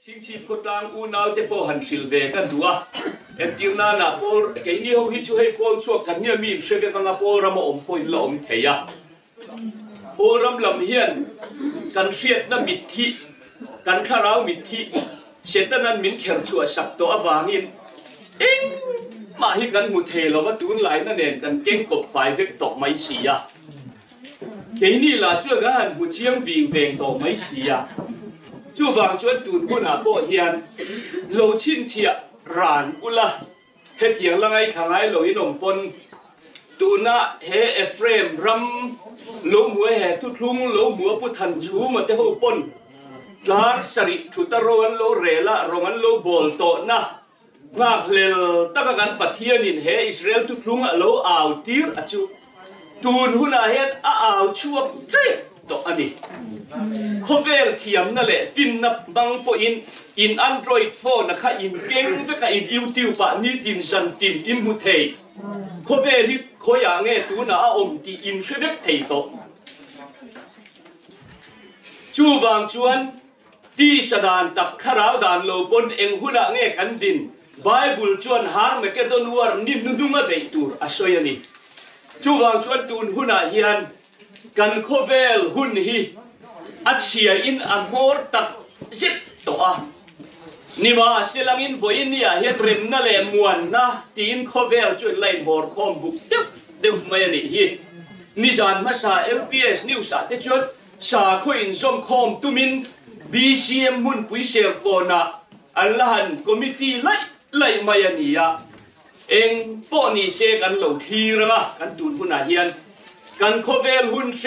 สิ่งชีพคนกลางอูนาวเตโปหันสิลเวกันดัวเอ็มติวนานาโปลเกนี่เขาฮิช่วยโปลช่วยกันเนี่ยมีเชื่อกันนะโปลรำอมโปลละอมเทียโปลรำลำเฮียนกันเสียดนั้นมิดที่กันข้าราวมิดที่เสียดนั้นมินเขียนชัวสับตัววางินเอ็งมาให้กันมุเทเราว่าตูนไหลนั่นเองกันเก่งกบไฟเวกตกไม่เสียเกนี่ล่ะช่วยกันมุเชียงวิ่งเวงตกไม่เสียจู่บางชวนตูนผู้หน้าโบเฮียนโลชินเชียรานอุละเฮ็ดอย่างละไงทางไงโลอินอมปนตูน่ะเฮเอฟเรมรำโลหัวแห่ทุทุงโลหัวผู้ทันชูมาเตหูปนลาสริชุตรวันโลเรละโรงอันโลบอลโตนะงากเลลตั้งกันปัทเทียนินเฮอิสราเอลทุทุงโลอาวตีร์อจูตูนหุ่นอาเฮ็ดอาวชัวเจ็บตัวอันนี้คอเวลเทียมนั่นแหละฟินนับบังปอินอันดรอยด์โฟนนะคะอินเก่งก็กับอินยูทิวปะนี่ตินซันตินอินมุเทคอเวลิขอยางเงตูน่าอมตีอินเชเวกเทโตจูบางชวนที่สดานตักขราวดานโลปนเองหุ่นเงกันดินไบเบิลชวนฮาร์มเกดอนวาร์นิมนุมาใจตูร์อาศัยนี่จูบางชวนตูนหุ่นเฮียนกันคอเวลหุ่นฮีอัดเชียอินอัมอร์ตักจิตตัวนี่ว่าเสียงอินโวยนี่เฮตเรมนั่นแหละมวนนะตีนคอเวลช่วยไล่บอร์คอมบุกเดี๋ยวไม่นี่ฮีนิจานมาซา LPS นิวส์เตจดซาคุยอินซอมคอมตุมิน BCM มุนปุยเซลโกนะอัลลหันคอมมิตี้ไล่ไม่นี่เองปอนี่เซกันเหล่าทีระกันตูนผู้นาเฮียนกันคอเวลหุ่นท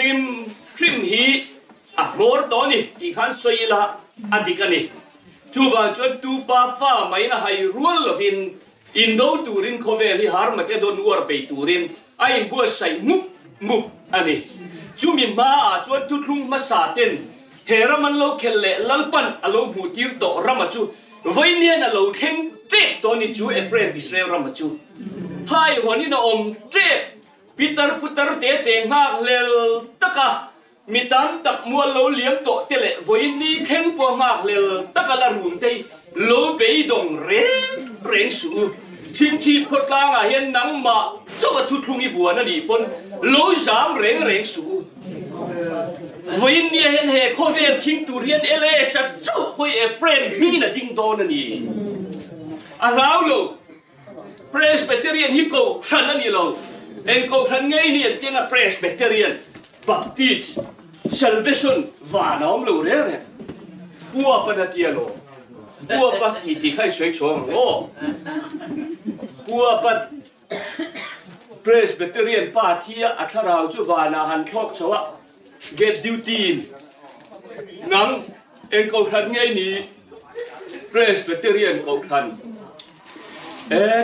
ริมฮีโมร์ตอนี่ที่ขันสวยละอดีกันนี่จูบจวนตูปาฟ้าไม่นะให้รัวลบินอินโดตูรินคอเวลที่ฮาร์มาเกดอนวัวไปตูรินไอ้บัวใส่มุกอันนี้จูมีมาจวนทุลุงมาสาเต็นเฮรามันโลเคเลลัลปันอโลบูติร์โตรามาจูวันนี้นะโลเข่งเจ็บตอนนี้จูเอฟเรมอิสราเอลรามาจูให้วันนี้นะอมเจ็บปีเตอร์พุตเตอร์เตะมากเลลตะกะมีตันตักมัวโลเลี้ยงโตเตะวันนี้เข่งปัวมากเลลตะกะละรุ่งเตะโลเบยดงเร่งสูชินชีพคนกลางเห็นนังมาเจ้าทุลุงอีบัวนั่นนี่ปนโลจามเร่งสูวันนี้เห็นเฮโคเวลคิงตูเรียนเอเลสจูคุยเอฟเฟรมมีน่ะดิ้งโดนั่นนี่อาลาวโลเพรสเบเตเรียนฮิโก้ฉันนั่นนี่โลเองก็ทันไงนี่เจ้าเพรสเบเตเรียนบัพติสเซลเวชันวาน้อมโลเร่พัวปนัดเยโลพัวปัดที่ใครสวยชงโอ้พัวปัดเพรสเบเตเรียนป้าที่อัคราวจุวานาหันครอบชวะเก็บดิวตีนนังเองก็ทันไงนี่เพรสเบเตเรียนก็ทัน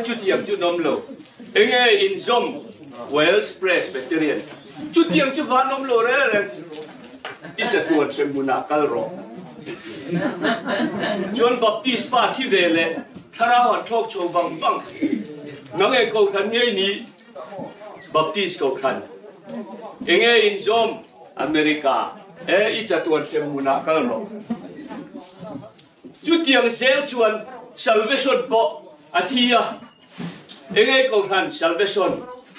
จุดเยี่ยมจุดน้อมโลเองอินซอมเวลส์เพรสเบเตเรียนจุดเยี่ยมจุดวาน้อมโลเร่อิจตัวเชมุนาคัลโรจวนบัพติสป้าที่เวเลทาราหันโชคโชบังนังเองก็ทันไงนี่บัพติสก็ทันเองอินซอมอเมริกาอิจตัวเชมุนาคัลโรจุดเยี่ยมเซลชวน salvation ปออาทิยาเองก็ทัน salvation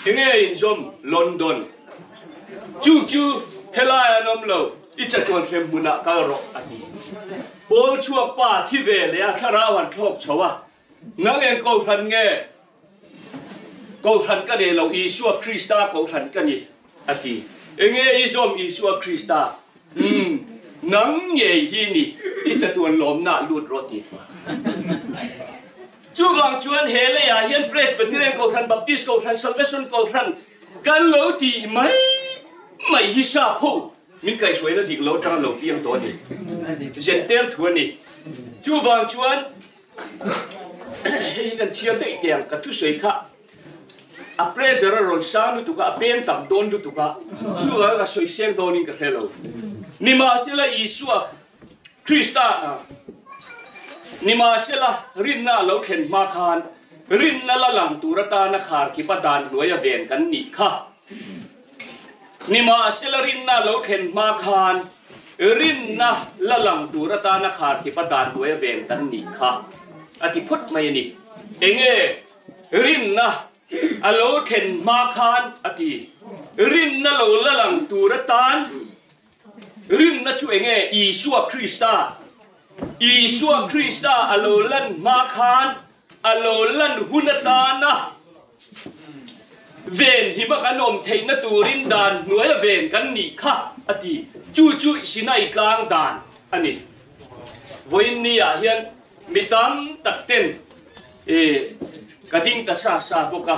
เองอินซอมลอนดอนจูเฮลายน้ำโลอิจตัวเชมุนาคัลโรอาทิบอลชัวป้าที่เวลียทาราวันทบชวะนังเองก็ทันเงก็ทันกันเดเราอิสวาคริสตาก็ทันกันนี่อาทิเองอิซอมอิสวาคริสตานังเย่ฮีนี่อิจตัวลมน่าลุดรติจูบางชวนเฮเลยเฮียนเพรสเบเตเรียนก็ทันบัพติสก็ทันซัลเวชันก็ทันกันโลตีไม่ฮิซาพูมินไก่สวยแล้วดิโลตราโลเพียงตัวนี้เจนเตลทัวนี่จูบางชวนกันเชียร์ได้เดียงกันทุสวยค่ะอัปเรสระรอนซานุตุกะเป็นตับโดนตุกะจูบางก็สวยเสียงโดนิกันเฮโลนี่มาเสละอิสวาคริสตานี่มาเสละรินนาเราเข็นมาคานรินนาละหลังตุรตานาคาร์กิปดานรวยเวนกันนี่ค่ะนี่มาเสละรินนาเราเข็นมาคาน รินนะละลังตูระตานะขาดที่ประดานด้วยเวงกันนี่ค่ะอธิพุทธไม่นี่เองรินนะอโลเข็นมาคานอธิรินนะโลละลังตูระตานรินนะช่วยอีชัวคริสตาอีชัวคริสตาอโลลันมาคานอโลลันหุนตานะเวนหิมะกันอมเทนตูรินดานหน่วยเวนกันนี่ค่ะอธิจู่สินัยกลางดานอันนี้วันนี้เฮียนมิตามตักเต็นกระดิ่งตาซาบุกะ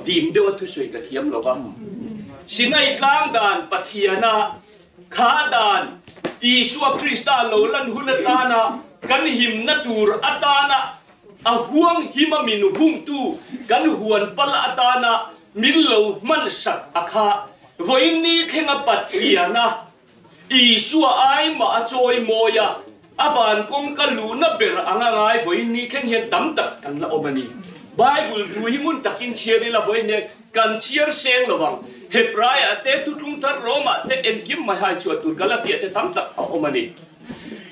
ดีมเดวัตถุสวยกระเทียมหรอวะสินัยกลางดานปะเทียนาขาดานอีชัวคริสตาโลลันหุนตานะกันหิมนัตูรอัตานะอาห่วงหิมมินหุ่งตูกันหวนปลาตานะมิลโลมันสักอาคาวันนี้แข่งปัตเทียนะอีชัวไอมาจอยโมยาอาบานกงกันลูนับเบรอ่างไงวันนี้แข่งเห็นตั้มตักกันละอมานีไบเบิลดูหิมุนตักอินเชียร์นี่ละวันนี้กันเชียร์เซงระวังเฮบรายเตตุทุงทารโรมาเตเอ็นกิมมาให้ชวดตุรกาลเตียเตตั้มตักเอาอมานี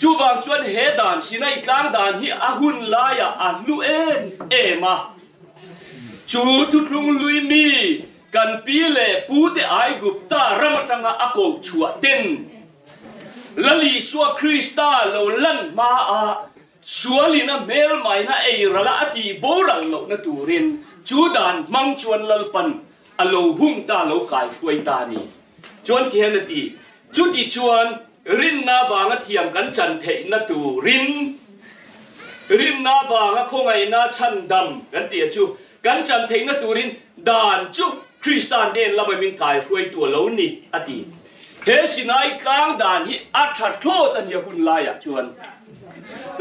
จูวางชวนเฮดานสินัยกลางดานฮีอาหุนลายอาลูเอมาจูทุกลุงลุยมีกันปีเล่ปูเตไอกุปตารำตังอาโกชัวเต็นลลีชัวคริสตาโลลันมาอาชัวลินะเมลไม่นะเอระละตีโบรังโลนะตูรินจูดานมังชวนลลปันอโลหุ่งตาโลกายช่วยตานีชวนเทียนตีจุดที่ชวนรินนาบางเทียมกันจันเทนตูรินนาบางคงไอนาชันดำกันเตียจูกันจันเทนตูรินดานจูคริสตานเดนละไม่มีกายช่วยตัวเหล่านี้อดีเฮสินายกลางดานที่อัจฉริยะตันยาคุณลายชวน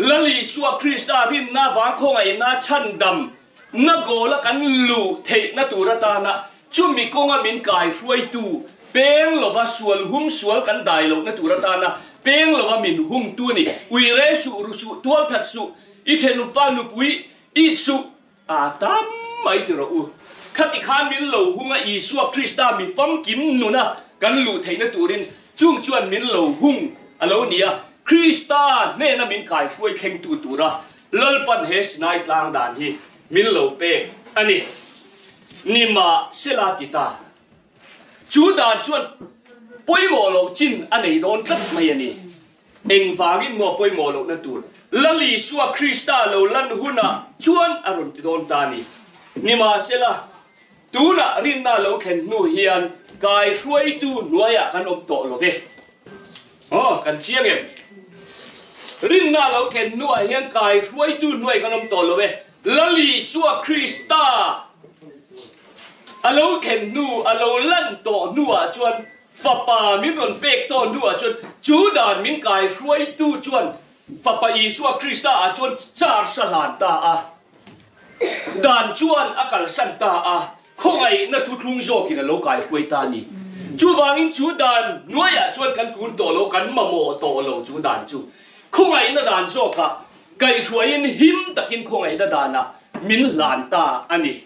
ละลีชัวคริสตารินนาบางคงไอนาชันดำนักโกละกันลูเทนตูรตานะจูมีคงอามินกายช่วยตัวเป็นหลว่าสวลหุ่มสวลกันได้หลนะตุรตานะเป็นหลว่ามินหุ่มตัวนี่วิเรสุรุสุตัวทัดสุอิเทนุปานุปุยอิสุอาตามไม่จะรู้ขัดอีขามินหลหุ่งอีสัวคริสตามีฟังกิมนุนะกันลูเทนตุรินจุงชวนมินหลหุ่งอโลเนียคริสตาเนนมินกายช่วยเข่งตัวระลลปันเฮสนายกลางด่านที่มินหลเปอันนี้นิมาเซลาติตาจูดาชวนป่วยหมอโลจินอันนี้โดนตัดไม่ยันนี่เองฟังกินมัวป่วยหมอโลนั่นตัวลลีชัวคริสตาโลลันหุนะชวนอารมณ์ที่โดนตานี่นี่มาเสละตัวน่ะรินน่าโลเข็นนูเฮียนกายช่วยตัวหน่วยกันอมโตโลเวอ๋อกันเชียงเอ็มรินน่าโลเข็นนูเฮียนกายช่วยตัวหน่วยกันอมโตโลเวลลีชัวคริสตาอโลเข็นนูอโลลั่นโตนัวชวนฟ้าป่ามินรเปกโตนัวชวนจูดานมินกายช่วยตู้ชวนฟ้าป่าอีสัวคริสตาชวนจาร์สลานตาดานชวนอากาศสันตาคงไอ้นัทุลุงโจกินโลกายช่วยตานี่จูวางอินจูดานนัวยชวนกันกุนโตโลกันมาโมโตโลจูดานจูคงไอ้นัดานโจกะไก่ช่วยหิมตะกินคงไอ้นัดานะมินลานตาอันนี้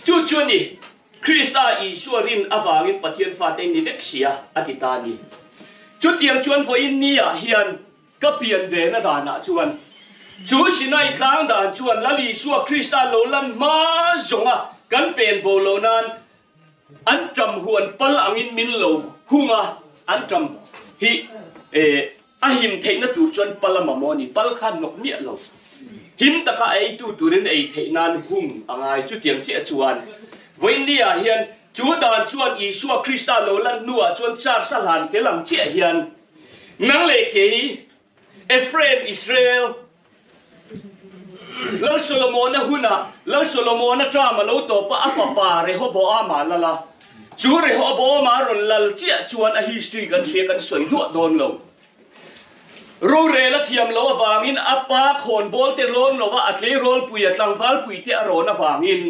จู่ๆนี่คริสตาอีชัวรินอาวางินปะเทียนฟาเตนิเวกเซียอติตานีจุดเตียงชวนพออินนี่เฮียนก็เปลี่ยนเวนะดานะชวนจูสินัยกลางดานชวนละลีชัวคริสตาโลลันมาจงกันเป็นโบโลนันอันจำหวนปลางินมินโลหุงอันจำฮิหิมเทนตูชวนปลามามอนี่ปลขันนกเมียโลหิมตะกะไอตูตุรินไอเทนันหุงอะไรจุดเตียงเจ้าชวนวันนี้เฮียนจูดานชวนอีชัวคริสตาโลลันนัวชวนชาร์สลันเกลังเจ้าเฮียนนังเลกีเอฟเฟรมอิสราเอลแล้วโซโลมอนนะหุ่นแล้วโซโลมอนนะจามาแล้วตัวป้าอัฟปาเรฮอบอามาละละจูเรฮอบอามารุนลัลเจ้าชวนอฮิสตรีกันเสียกันสวยนัวโดนเรารู้เรละเทียมเราวางินอัปปาโคนโบลเตโรนเราว่าอัตเลโรลปุยตังพัลปุยเตอโรนะวางิน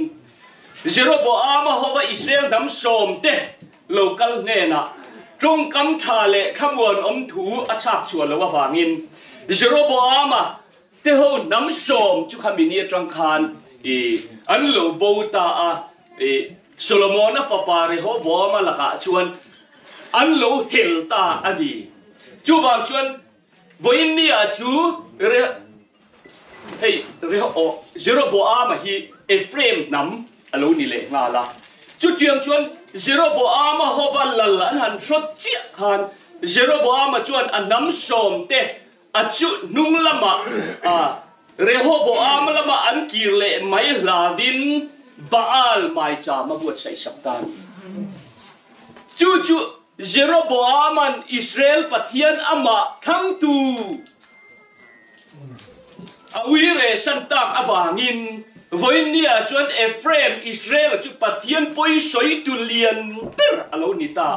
เจโรบอามาฮาวาอิสราเอลดำสมเตโลกัลเนนะตรงกำชาเลขมวนอมถูอาชักชวนเราว่าวางินเจโรบอามาเตโฮน้ำสมจุขมินีจังคานอันโลโบตาโซโลมอนนะฟาปาริโฮบอมาละกะชวน อันโลเฮลตาอันนี้จูบางชวนวันนี้จูเรียเฮ้ยเรียโอเจโรโบอามาฮีเอฟเรมน้ำอันโลนี่เลยมาละจุดเดียงชวนเจโรโบอามาฮอบาลลันหันชดเจียขันเจโรโบอามาชวนอันน้ำสมเตะอัจจุนุ่งละมาเรโฮโบอามาละมาอันกีเลไม่ลาดินบาอัลไม่จามาบวชใส่สัปดาห์จู่เจโรโบอามันอิสราเอลปะเทียนอามาทั้งตูวิเรสันตักอวางินวันนี้จวนเอฟเรมอิสราเอลจุปะเทียนปอยสวยตุเลียนเปิร์อโลนิตา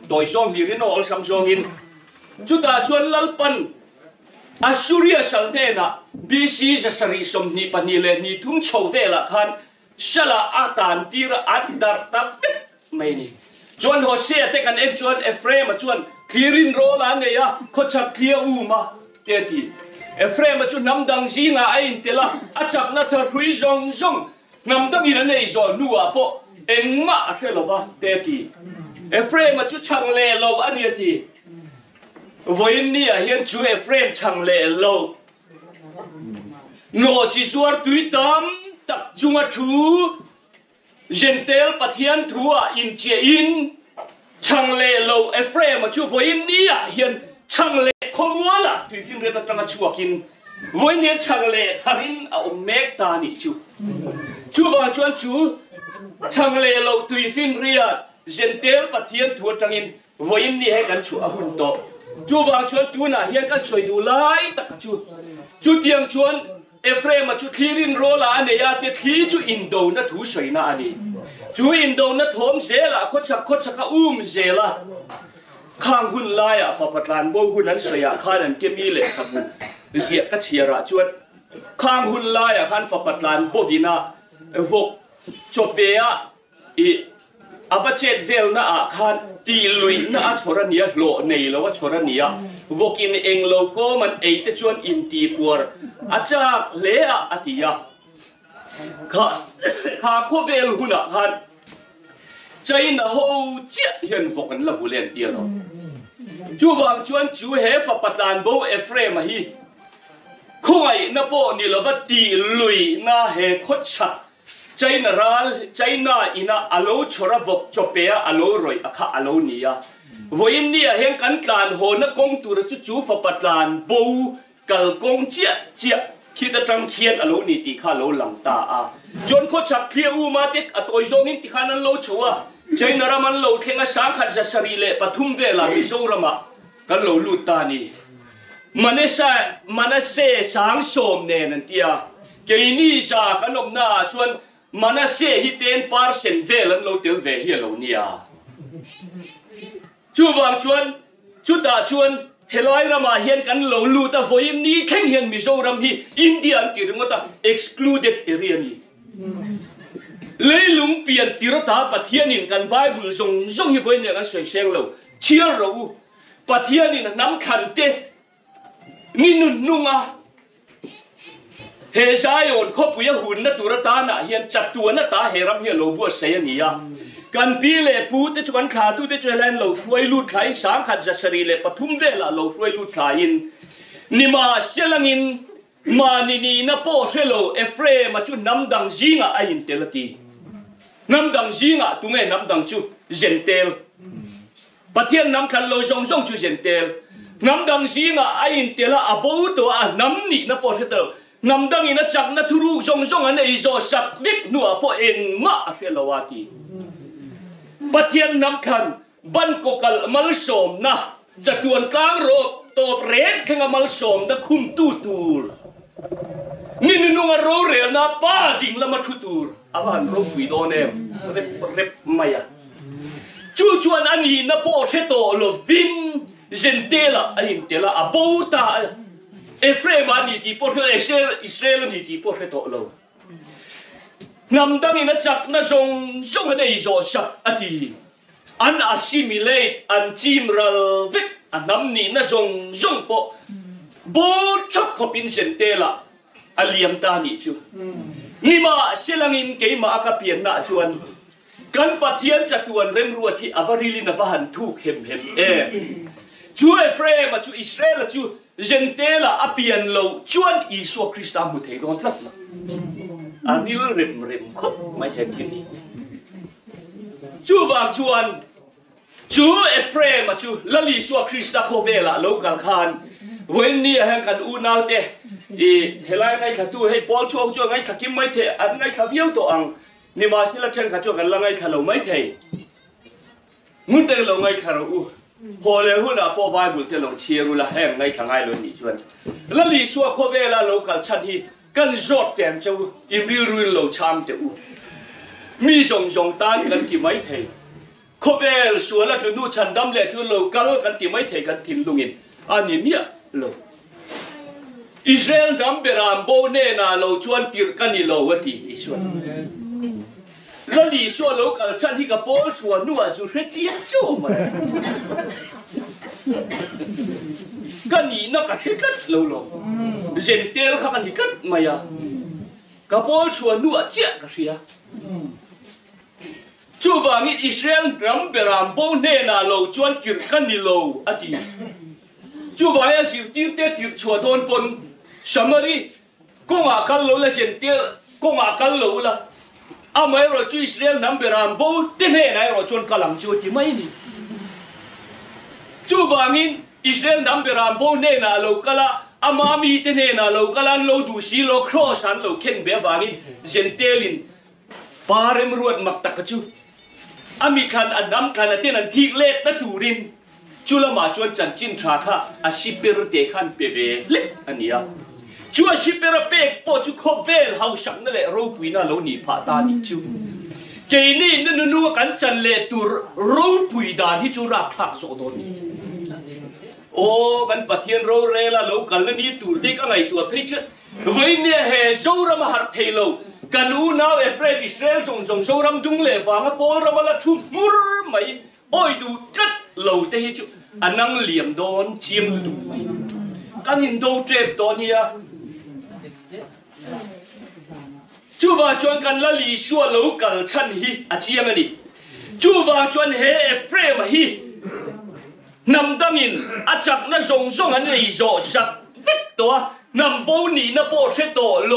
โดยช่องดีริโนอัลซัมซองอินจุดาจวนลัลปันอัสซูริยสัลเนนะบีซีจะสริสมนิปนิเลนีทุ่งโชเวละคันชลาอาตานตีระอัดดาร์ตับไม่นี่จวนโฮเซเตกันเอจวนเอฟเรมจวนคลีรินโรลานเนียเขาจับเคลียอูมาเตตีเอฟเรมจวนน้ำดังซีงาไออินเตล่าอาจับนัทฟรีจงน้ำดังอินเนยจวนนัวปะเอ็งมาเฟลวะเตตีเอฟเรมจวนช่างเลโลอันนี้ตีวันนี้เห็นจูเอฟเรมช่างเลโลโนจิสวร์ตุยตามตักจุงชูเจนเทลปะเทียนทัวอินเจอินช่างเลโลเอฟเรมจูวันนี้เห็นช่างเลคงวัวละตุยฟินเรียนตั้งชัวกินวันนี้ช่างเลทารินเอาเมกตานิจูบางชวนจูช่างเลโลตุยฟินเรียนเจนเทลปะเทียนทัวตังอินวันนี้ให้กันชัวหุ่นโตจูบางชวนตูน่ะเฮียกันสวยดูไล่ตักจูเตียงชวนเอฟเรมจูคลีรินโรลาเนี่ยเตทีจูอินโดนะถูสวยนะอันนี้จูอินโดนะทอมเซล่ะคนชักเซล่ะข้างหุ่นไล่อะฝ่าประธานโบหุ่นนั้นสวยอะข้านั้นเก็บมีเลยครับเสียกัจเชียระชวนข้างหุ่นไล่อะข้างฝ่าประธานโบดีนะวกจบเปียอีอาบเจ็ดเวลนะอาคันตีลุยนะอาชวรเนียโลในแล้วว่าชวรเนียวกินเองโลโก้มันเอตชวนอินตีปัวอาจากเละอาติยาข้าโคเวลหุ่นอาคันใจน่ะโหเจี๊ยเห็นวกันละบุเรียนเดียวจูบางชวนจูเฮฟปัตตานโบเอฟเรมฮีคงไอ้นโปนี่ละว่าตีลุยน่าเฮคดชัดใจน่ะรัลใจน่ะอินะอโลชราบกจบเปียอโลรอยอาคาอโลเนียวันนี้เห็นกันการโหนกงตัวจู่ๆฝปัตลานบูกัลกงเจี๊ยคิดตั้งเขียนอโลนี่ตีข้าโลหลังตาจนเขาจับเคลียอูมาติกอัตโอยซงอินตีข้านั้นโลชัวใจน่ะรามันโลเข่งสังขัดจะสรีเลปทุมเวลาที่โซรามากันโลลุตานีมันเสสังสมเนนันตียเกนี่สาขนมนาชวนมันเสียฮิตเต็นปาร์เซนเวลันโลเตลเวเฮียโลเนียจูวางชวนจูตาชวนเฮลอยรามาเฮียนกันโลลูตาโฟยินนี้แข่งเฮียนมิโซรัมฮีอินเดียนติรุงตา excluded area นี้เลยลุงเปลี่ยนติรตาปะเทียนินกันไบเบิลส่งฮิโฟยินเนี่ยกันสวยเซงโลเชียร์เราปะเทียนินน้ำขันเตนี่นุ่งเฮซายอนเขาปุยหุ่นนัตุรตานะเฮียนจับตัวนัตาเฮรัมเฮียโลบัวเสียนี่กันปีเล่ปูเตจวนขาตุเตจวนแลนโลฟวยลูดไถสังขัดจัสรีเล่ปทุมเวลาโลฟวยลูดไถอินนิมาเชลังอินมานีนะโปเทโลเอฟเรมาจุน้ำดังจิงะอินเตลตีน้ำดังจิงะตุเงน้ำดังจุเจนเตลปะเทียนน้ำคันโลซงจุเจนเตลน้ำดังจิงะอินเตลอาบูตัวน้ำนี่นะโปเทโลน้ำดังอินะจักนะทุรุซงอันนี้โซสักวิกนัวพอเองมาเฟลวาตีปะเทียนน้ำคันบันกกลมัลสมนะจะตวนกลางโรบตัวเรศแข่งมัลสมตะคุมตูนี่นุ่งโรเรลนะป้าดิ่งละมาทุตูร์อาวันโรฟิโดเนมเร็บไม่อะจวนอันนี้นะโปเทโตโลวินเจนเตล่าอินเตล่าอาบูตาเอฟเรมานี่ที่พอเทอิสราเอลนี่ที่พอเทโตโลนำดังอินะจักนะซงอันนี้โซสักอดีอันอาซิมิเลตอันจิมรัลวิกอันนำนี่นะซงปะบูชักขบินเซนเตล่าอเลียมตานี่จูนี่มาเซลังอินเกย์มาอาคาเปียนนะชวน กันปะเทียนจัตวันเร่งรัวที่อับริลินบหันทุกเห็มช่วยเฟรมช่วยอิสราเอลช่วยเจนเตลอเปียนโลชวนอิสวคริสต์มุเทโดนทับอันนี้เริ่มครบไม่เห็นที่นี่ช่วยบางชวนช่วยเฟรมช่วยละลิสวคริสต์โคเวล่าโลกัลคานวันนี้แห่งกันอูนาวเตเฮลัยไงขัดตัวให้ปอลช่วยไงขัดกิมไม่เทอันไงขัดเยี่ยวตัวอังนี่มาสิละเช่นขัดช่วยกันละไงขัดเราไม่เทมุดเตเราไงขัดเราพอเลยหุ่นอ่ะพอไบเบิลเตเราเชียร์ละแห่งไงขังไงเราหนีชวนละลิสวโคเวล่าโลกัลชันฮีกันจอดแต่เจ้าอิมริลรุนเราชามเจ้ามีส่งตานกันที่ไม่เทโคเวลสวนละทุนูชันดำเละทุนเรากัลกันที่ไม่เทกันทิมลุงินอันนี้เมียโลอิสราเอลจำเบรามโบเนนาโลชวนติรกันนี่โลวตีอิสวนละลิสวโลกัลชันที่กับโปลชวนนัวสุเรจิยโจมากันนี่นักการเงินโลเจนเตลข้ากันนี่กันมายากับโปลชวนนัวเจ้ากันเสียจู่ว่างี้อิสราเอลจำเบรามโบเนนาโลชวนติรกันนี่โลอดีจู่ว่าอย่างสิติรเตติรชัวโดนปนสมัยก็มากันโลละเจนเตลก็มากันโลละอาไม่รู้จู่อิสราเอลนำเบรามโบเตเน่ไหนรู้ชวนกำลังจู่ที่ไม่นี่จู่ว่างี้อิสราเอลนำเบรามโบเน่นาโลกะละอามามีเตเน่นาโลกะละโลดูสิโลครอสันโลเข่งเบียว่างี้เจนเตลินปาเรมรวดมักตะกจู่อามีคันอันน้ำคันอันเตนันทีเล็กนัตูรินจุลมาชวนจันจินทราค่ะอาชิเปรเตขันเปเวเล็กอันนี้ชัวชิเปรเปกปอจุคอเวลเฮาสังนั่นแหละรูปุยน่าเราหนีผ่าตาหนีจูเกนี่นู่นกันจันเลตูรูปุยดานที่จูราพลักโซโดนโอ้กันปะเทียนโรเรล่าเรากันแล้วนี่ตูเด็กอะไรตัวเพชรวันนี้เฮโซรามาหัดเทโลกันอูน่าเอฟเรดอิสราเอลส่งโซรำดุงเลฟังปอรามาละทุมุรไม่โอ้ยดูจัดเราเตะจูอันนั่งเหลี่ยมโดนเชียมดูไม่กันเห็นโดนเจ็บตอนนี้จู่ว่าชวนกันละลีชัวลูกัลชันฮีอาเชียงนี่จู่ว่าชวนเฮเฟรมฮีนำดังอินอาจักน่าส่งอันนี้โจสักฟิตตัวนำโบนี่น่าโปเชโตโล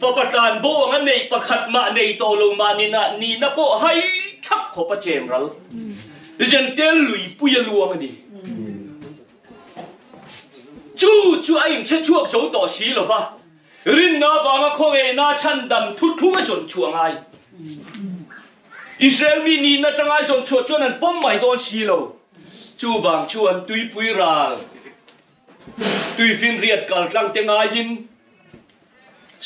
ฟะประธานโบอันนี้ประคัดมาในโตโลมานี่น่าโปให้ทับขบเจมรัลเจนเตลลุยปุยลวงอันนี้จู่ไอ้ยังเช่นช่วงโจต่อสีหรอปะรินนาบางคนเอน่าชันดำทุกไม่สนช่วงไงอิสราเอลมีนี่น่าจะไงสนช่วงนั้นป้อมไม่โดนสีหรอจู่บางชวนตุยปุยราตุยฟินเรียดกัลกลางเตงายิน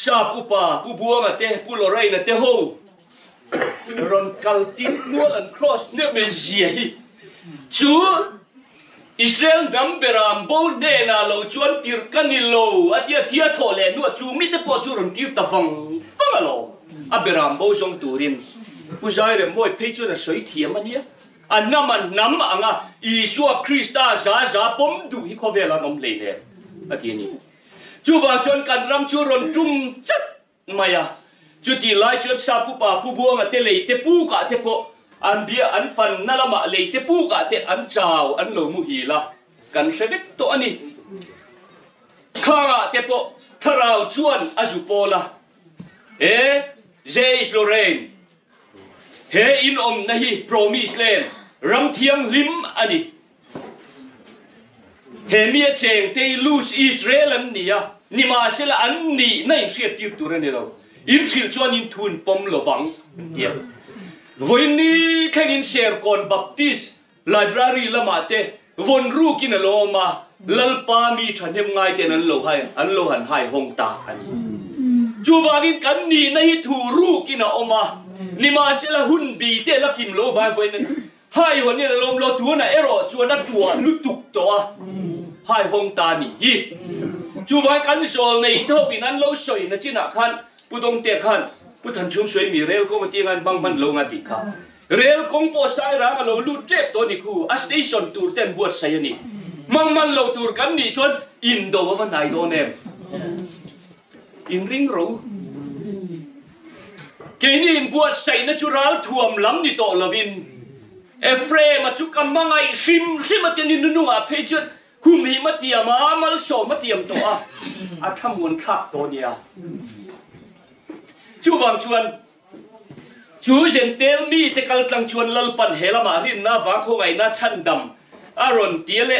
ซาปุปาปุบัวมาเตะปุลอไรนะเตะโฮรอนกัลตินัวอันครอสเนี่ยเป็นเสียจู่อิสราเอลดำเบรามโบเดนาโลชวนติรกันนิโลอาทิตย์ที่ทอเลนัวจู่มิตรปอจูรนติรตะฟังฟังอะไรอับเบรามโบจงตูรินผู้ชายเรื่องมวยเพจูน่ะสวยเทียมมันเนี่ยอันนั้นมันน้ำอ่ะอิสวาคริสต์จ้าปมดูฮิโคเวลานอมเลยเนี่ยอาทิตย์นี้จู่ว่าชวนกันรำจูรนจุ่มจัดมา呀จู่ที่ไล่ชวนซาปุปาปุบัวมาเตเลยเตปูกะเตโปอันเบียอันฟันนั่นละมาเลยเตปูกะเตอันเจ้าอันโลมุฮีละกันเสด็จตัวอันนี้ข้าเตโปทาราวชวนอาจุโปละเจอิสโลเรนเฮอินอมนะฮีโปรมิสเลนรำเทียงลิมอันนี้เฮมีเจงเตลูสอิสราเอลนี่ยนี่มาเสละอันนี้นั่นเสียติวตัวนี้เราอิมสิลชวนอินทุนปมระวังเดียววันนี้แข่งเชียร์ก่อนบัพติสไลบรารีละมาเตวันรู้กินโลมาลัลปามีฉันยังไงเตนันโลให้อันโลหันให้หงตาอันนี้จูบากินกันนี่ในทูรู้กินออกมานี่มาเสละหุ่นบีเตละกินโลไปวันนั้นให้วันนี้ลมโลตัวน่ะเอโรชวนนัดตัวลุตุกตัวให้หงตานี่จูบากันโซลในท่อปีนั้นโลสวยนะจีน่ะขันผู้ตรงเตะขันผู้ทันชุ่มสวยมีเรลก็มาตีงานบางมันลงอาทิตย์ครับเรลคงโพสต์อะไรมาโลลูเจ็บตัวนี้คู่อัสเตชันตูร์เต็มบวชใส่นี่มันโลตูร์กันนี่ชวนอินโดว่าไหนโดนเอ็มอินริงรู้ นี่อินบวชใส่นัจุรัลท่วมล้ำนี่โตลวินเอฟเรมาจุกันมังไงชิมมาเตียนินนุ่งเพจหุ่มหิมาเตียมามาลโซมาเตียมตัวทำมวนคักตัวเดียวจูบางชวนจูเจนเตลมีแต่กัลตังชวนลลปันเฮลมารินนาวังคงไงนาชันดำอารอนเตียเล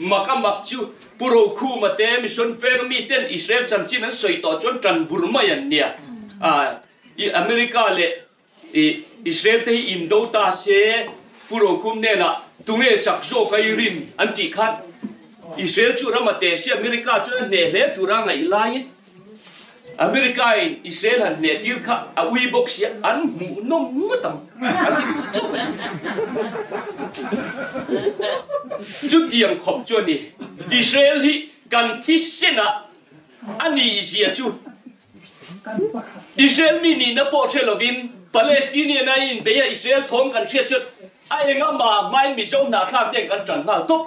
มักมักจูปุโรคูมาเตมิชนเฟรมีเต้นอิสราเอลจำจีนั้นสวยต่อจนจันบุรมายันเนี่ยอเมริกาเลอิสราเอลที่อินโดตาเซปุโรคุมเนี่ยนะตุงเอจักโจกไอรินอันที่ขัดอิสราเอลจูรามาเตเซียอเมริกาจูนั้นเนเลตุรังไอไลอเมริกาอิสราเอลหันเนติร์ค่ะวิบกเสียอันหมูนมมุตัมอันที่จุดเดียงขบจวนนี่อิสราเอลที่กันที่เสนาอันนี้เสียจูอิสราเอลมีนี่นับโปเทลวินปาเลสไตน์ในอินเดียอิสราเอลท้องกันเสียจุดไอ้เงามาไม่มีส่งหน้าทางเดียงกันจันมาตุ๊บ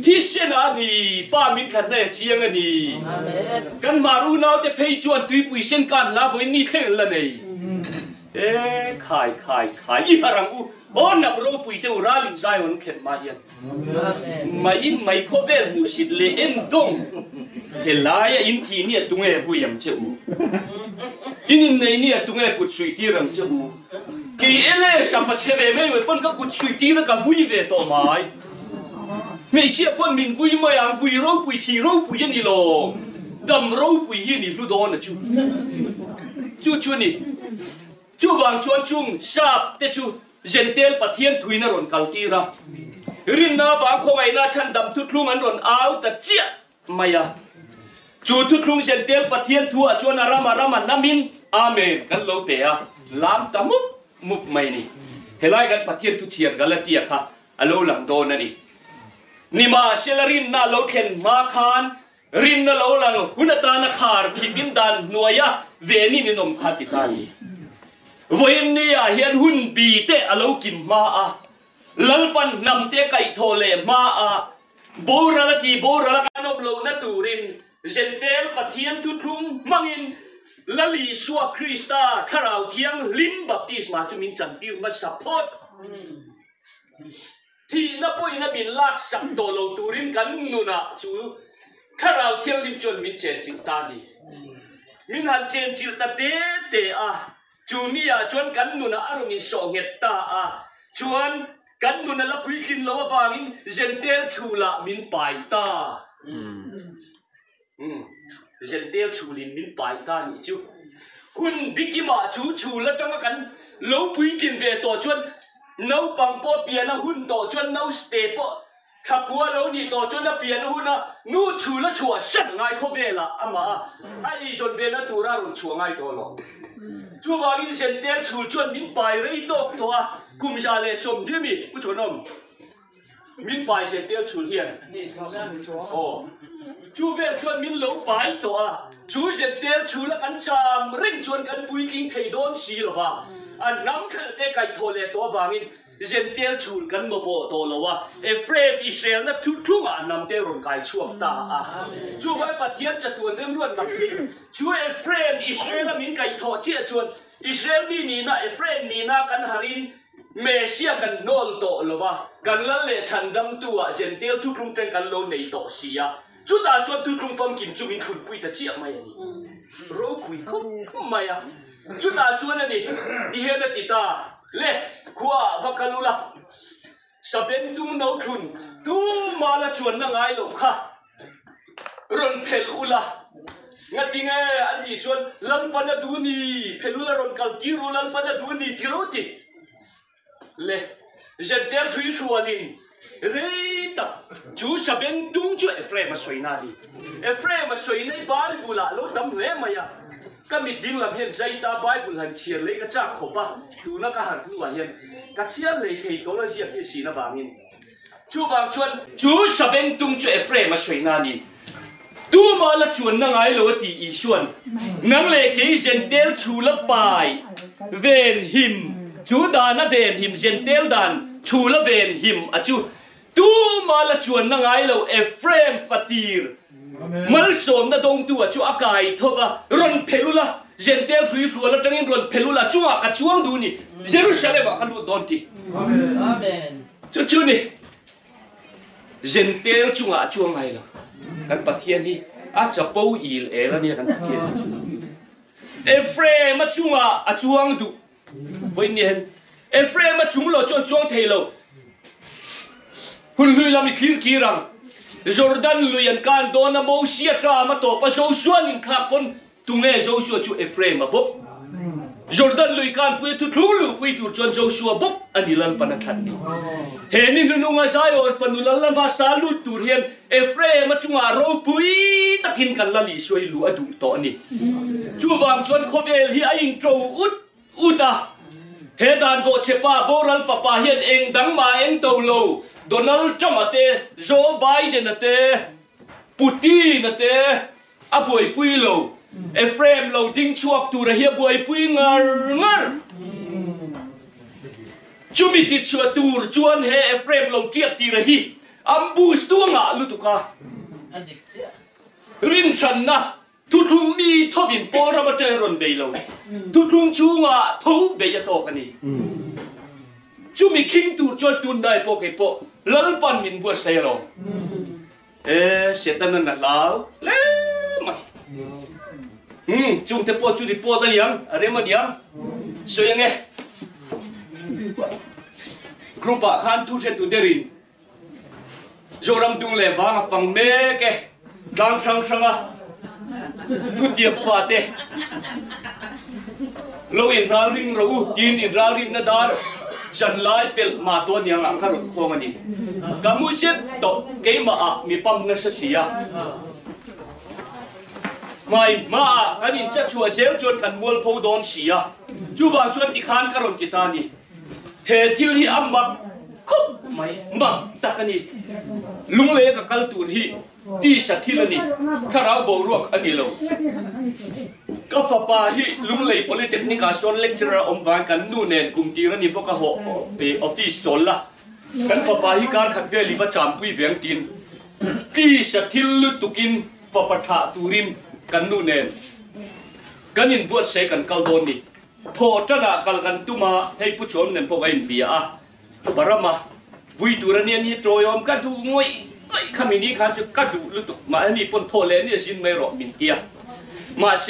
ที่เสนานี่ป้ามินขันได้เชียงอันนี้กันมารู้น่าจะเพย์จวนตุยปุยเส้นกันลาบุยนี่เท่ละนี่ขายอีหารังอูโอ้นับรู้ปุยเตอุราลิงใจมันเข็ดมาเย็นมาอินไม่ขบเวลมุสิเลเอ็นดงเฮลายอินทีเนี่ยตุงเอบุยมเจ้าอินในเนี่ยตุงเอกุดสุยที่รังเจ้ากีเอเลสัมปเชเวไม่เว้ยปนก็กุดสุยที่แล้วก็บุยเวต่อไม้ไม่เชื่อปนมินบุยไม่ยังบุยรู้ปุยทีรู้ปุยนี่หรอกดำรู้ปุยนี่รู้ดอนนะจูนี่จูบางชวนจุงชาบเตจูเจนเตลปะเทียนทุยนรนกัลตีระรินนาบางคงไอ้นาชันดำทุกลุงอันรนเอาแต่เจี๊ยมายาจูทุกลุงเจนเตลปะเทียนทัวจวนอารามันนามินอาเมนกันโลเปียลามตามุกไม่นี่เฮลัยกันปะเทียนทุเชียนกันละเตียค่ะอโลหลังโดนนี่นี่มาเชลรินนาโลเคนมาคานรินนาโลหลังหุนตานาคาร์คิบินดันนัวยาเวนี่นินมขัดติตานีวันนี้เห็นหุ่นบีเตะอโลกินมาลัลปันนำเตะไก่โทเลมาโบราณที่โบราณกันอบโลนัตูรินเจนเตลปะเทียนทุกลุงมังอินลลีชัวคริสตาคาราวเทียงลิมบัพติสมาจุมินจันติวมาสัพพอดที่นับปุยนับบินลากสักโตโลตูรินกันนุนะจูคาราวเทียงลิมจนมินเจนจิตานีมินหันเจนจิตาเตจูมีชวนกันนุนะอารมินสองเหตตาชวนกันนุนะละพุยคินลาวามินเจนเตลชูละมินไปตาเจนเตลชูลินมินไปตานี่จูหุ่นบิกิมาชูละจังกันลาวพุยคินเวตัวชวนน้าปังปอเปียนะหุ่นตัวชวนน้าสเตปขับหัวเรานี่ตัวชวนนะเปียนะหุ่นนะนู่ชูละชัวสั่งไงเขาเวละอามาไอ้ชนเวนะตัวเราชัวไงตัวหรอจูวากินเซนเตลชูชวนมินไปเรย์ตกตัวกุมชาเลสมที่มีผู้ชนมมินไปเซนเตลชูเฮียนโอ้จูเวชวนมินหลงไปตัวชูเซนเตลชูละกันจามเร่งชวนกันปุยกิงเทโดนสีหรอวะอันน้ำขึ้นเตะไก่โทเลตัววากินเซนเตลชูกันมาโบตัวหรอวะเอฟเรมอิสราเอลนับทุกทุ่งนำเตลรงกายช่วงตาจูไว้ปะเทียนจะตัวเรื่องล้วนนักสิช่วยเอฟเรมอิสราเอลมินไก่ทอเจียชวนอิสราเอลมีนี่นะเอฟเรมนี่นะกันฮารินเมเซียกันโนลโตหรอวะกันละเลชันดำตัวเซนเตลทุกทุ่งเป็นกันโลในโตเสียจุดอาชวนทุกทุ่งฟังกินจูมินขุนปุยตะเจียไม่นี่รู้คุยคุ้มไม่จุดอาชวนนี่ที่เห็นติตาเล่ขวาฟักกันลุละสเปนตุ้งน้าทุนตุ้งมาละชวนนั่งไงหลงค่ะรอนเพลุละงัดยังไงอันที่ชวนลันปันดูนี่เพลุละรอนกัลกิรุลันปันดูนี่ที่รู้จิเล่เจเดลช่วยชวนลินเรตาจูสเปนตุ้งจูเอฟเรมาสวยนาดีเอฟเรมาสวยในบาร์บุละโลตั้มเล่มายาก็มีดิ้งลำเห็นใจตาใบบุญหันเชียร์เลยก็จ้าขบปะดูนักการหันตัวเห็นก็เชียร์เลยที่ตัวเราเชียร์ที่สีน้ำบางอินจูบางชวนจูสเปนตุงจูเอฟเรมาสวยนานี่ดูมาละชวนนั่งไงโลตีอีชวนนั่งเลยเกยเซนเตลชูละปายเวนหิมจูดานะเวนหิมเซนเตลดันชูละเวนหิมอะจูดูมาละชวนนั่งไงโลเอฟเรมฟาตีร์ มัลสมนะดงตัวชัวอากาศทว่ารอนเพลุละเจนเตลฟรีฟลัวแล้วจังอินรอนเพลุละชัวกับช่วงดูนี่เยรูซาเล็มกันรู้ดอนทีอาเมนจู่ๆนี่เจนเตลชัวช่วงไงล่ะกันปะเทียนนี่อาจจะปูอีลแล้วเนี่ยกันปะเทียนเอฟเรมาชัวช่วงดูวันนี้เอฟเรมาชัวเราช่วงเทโลคุณลุยลามิคีรังจอร์แดนลุยันการโดนโมเชียตรามาตัวประโยชน์ส่วนอินคลับคนตุงเอโจชัวจูเอฟเรมาบุกจอร์แดนลุยการพูดทุกลุลุพูดทุกจวนโจชัวบุกอันนี้ลันปนักขันนี่เห็นนี่นุ่งอาศัยอดฟันุลันมาสาลุตูเรียนเอฟเรมาจุงอารูปุยตะกินกันละลิช่วยลูอดูตอนี่จูวางชวนโคเบลที่อิงโจอุตาเฮดานโบเชปาโบรัลปะปาเฮียนเองดังมาเองโตโลโดนัลด์ทรัมป์เตโจไบเดนเตปูตินเตอาบวยปุยโลเอฟเรมโลดิ้งชวกตูระเฮียบวยปุยงาจุมิติชัวตูรจวนเฮเอฟเรมโลเจียตีระฮีอัมบูสตัวงะลุตุการินชันนะทุทุงมีทบินปอระมาเจรอนเบลโลทุทุงชูงะทูเบยโตกันนี่จูมีคิงตูจวนตุนได้โปเกโปลัลปันมินบัวเซโลเสตันนั่นลาวเล่มันจุงเทปจูดิโปตันยังอะไรมันยังสวยยังไงครูปะขันทุเรศตุเดรินโจรัมดุงเลวางฟังเมเกดังช่างอ่ะทุเดียบฟาเตเราอินราริงเรายินอินราริงนาดาร์ฉันไล่เปิลมาตัวนี้อ่ะข้ารุโคมันนี่กามุเชตโตเกมาอ่ะมีปั๊มเนสเซียไม่มาอันนี้จะชัวเชลจนกันมัวพูดอนเสียจูบางชวนที่ขานกระรนกิตานี่เหตุที่อัมบักคุบไม่บักตะกันนี่ลุงเล็กกับกัลตูนฮีที่สัตย์ที่ละนี่ข้าเราบอกรวกอันนี้เราก็ฟ้าป่าฮีลุงเล็ก political ส่วนเลคเชอร์อมบานกันนู่นเนี่ยกลุ่มที่ระนี่พวกเขาไปออฟฟิศส่วนละกันฟ้าป่าฮีการขัดเกลีบัจจามปุยเวียงกินที่สัตย์ที่ลุตุกินฟ้าปะทะตูรินกันนู่นเนี่ยกันยินบวชเสกันกัลโดนนี่โทษจะน่ะกัลกันตุมาให้ผู้ชมเนี่ยพวกไอ้เบียร์บารามาวิตูระเนี่ยนี่โจยอมกันดูงวยขมินี้ข้าจะกัดดูลุตุมาอันนี้ปนโทเลเนี่ยสินไม่รอมินเกียมาเส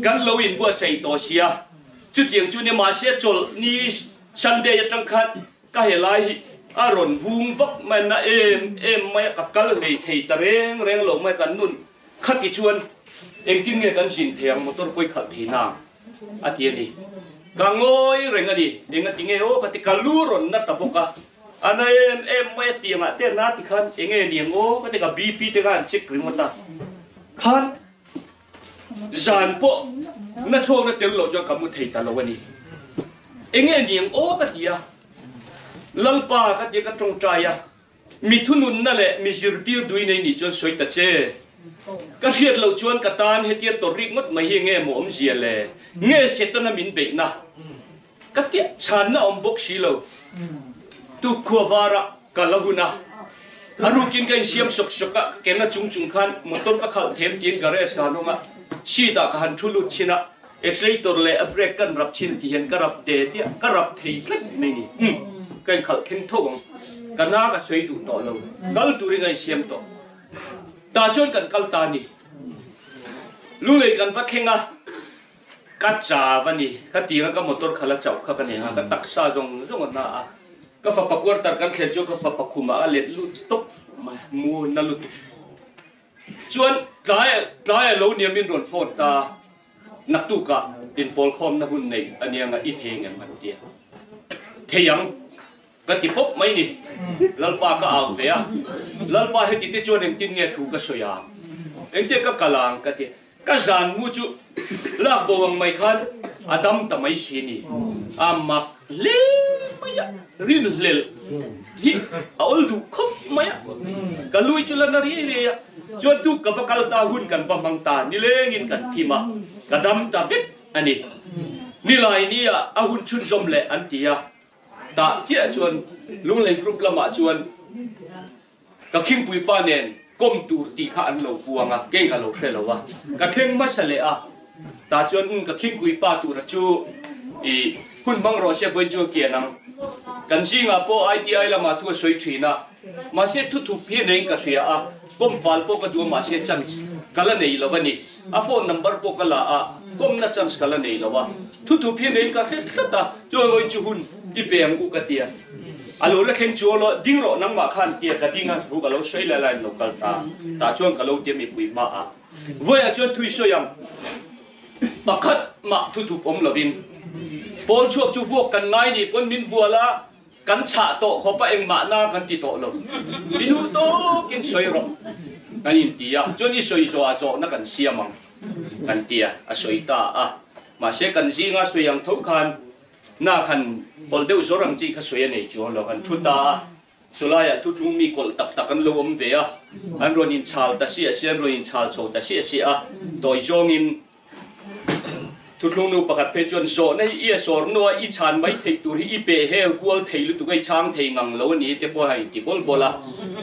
กันเราอินบัวใส่ตัวเสียจุดยังจุดเนี่ยมาเสจลนี่ฉันเดียจังคันก็เห็นไรอารมณ์วุ่นวักมันน่ะไม่กักเลยเทตะเร่งหลงไม่กันนุ่นขัดกิจวนเองกินเงี้ยกันสินเทียงมอเตอร์ไปขัดทีน่าอาทิตย์นี้กังโอยเร่งกันดิเองก็ทิ้งเอโอปฏิกัลลูรอนนัตตะพกะอันนั้นไม่เตียงอ่ะเตียงนัดที่ขันเองเนี่ยโง่ก็ติกับบีพีที่ขันเช็คหรือมันตาขันจานพวกนั่นช่วงนั้นเดี๋ยวเราจะกำมือเทตาเราวันนี้เองเนี่ยโอ้ก็ดีอ่ะลัลปาก็ดีก็ตรงใจอ่ะมีทุนุนนั่นแหละมีสิรตีด้วยในนี้จนสวยตัดเจ้ก็เทียดเราชวนกตานให้เทียดตัวริกงดไม่เฮียเงี้ยหมอมเสียเลยเงี้ยเสร็จตอนนั้นมินเบนะก็เทียดฉันน่ะอมบกสีเราตุขวาระกะละหุนะฮารุกินกันเสียมสกะเกน่ะจุงขันมันต้นก็ขัดเทียมกินกระเรสกันงะชีดากันทุลุชินะเอ็กซ์เรย์ตัวเล่อัปเรกันรับชินที่เห็นกระรับเดที่กระรับทีกันไม่นี่กันขัดเข่งทงกันน่าก็สวยดูต่อเรากัลตุริกันเสียมต่อตาจนกันกัลตานี่ลุงเลยกันวัดเข่งอ่ะกัดจ่าวันนี้กัดตีกันก็มอเตอร์ขัดเจ้าขัดกันเนี่ยกัดตักซาจงน่าก็ฝักปักวัดตัดกันเขียนโจก็ฝักปักคุมาเล็ดลุตุกมูนั่นลุตุชวนกลายเราเนี่ยมีรถโฟดตานักตุกะเป็นปอลคอมนักหุ่นในอันนี้งะอีเทงกันมันเดียวเทียงก็ติดพบไม่นี่ลัลปาก็เอาไปอ่ะลัลปาให้ติดชวนเองติดเนี่ยถูกก็สวยเองเจ้าก็กลางก็ติก็จานมูจุลากบวงไม่คันอดัมทำไมสินี่อามักเล่ไม่ยะรินเล่ฮิเอาดูคบไม่ยะก็ลุยจุลนารีเลยอ่ะจวนทุกกับกัลตาหุ่นกันปังตานี่เล่งินกันที่มากระดำตาเบ็ดอันนี้นี่ลายนี่อ่ะอาหุ่นชุนจมเละอันที่อ่ะตาเจ้าชวนลุงเล่นกรุ๊ปละมาชวนก็คิงปุยป้าเนน ก้มตูตีข้าอันเหลวพวงอ่ะเก่งกับเหลวเทลวะกระเข่งมาเสลอ่ะตาจวนกระเข่งกุยป้าตูระจูอีหุ่นบังรอเสียบนจูเกียนังกันซิงอ่ะพอITIละมาทั่วสวยชีนะมาเสียทุกๆพี่เองกระเสียอ่ะก้มฟัลพวกกระตัวมาเสียจังกันละนี่ละวันนี้อ่ะโฟนนัมเบอร์พวกกันละอ่ะก้มนัดจังกันละนี่ละวะทุกๆพี่เองกระเสียตาจวนวันจูหุ่นอีเปียงกูกระเตียอาลูเล็กเข่งชัวร์ดิ้งโรนังมาขันเตียกระดิ่งอ่ะกูกะเราช่วยละลายโลกตาจวนกะเราเตรียมมีปุยมาอ่ะวัยจวนทุยช่วยยังบักขัดมาทุกๆผมละวินปนช่วงจูพวกกันไงนี่ปนมินบัวละกันฉะโตขอไปเองมาหน้ากันติโตลงมิดูโตกินสวยหรอกกันยินตีอ่ะจวนนี่สวยโซอาโซนักกันเสียมังกันเตียอ่ะสวยตาอ่ะมาเสกันซิงอ่ะสวยยังทุกขันน่าขันบอลเดียวโซรังจีก็สวยนี่จวนเรากันชุดตาสุดท้ายทุกมีคนตักกันลมเวียอันรวนินชาลตาเสียเสียรวนินชาลโซตาเสียเสียโดยจงอินทุกลุงนูประคัดเพจวนโซในอีสอร์นัวอีชานไม่เทตุรีอีเปเฮกัวเทลุตุกไอช้างเทงังแล้วนี้เจ้าพ่อให้ติบอลบอลละ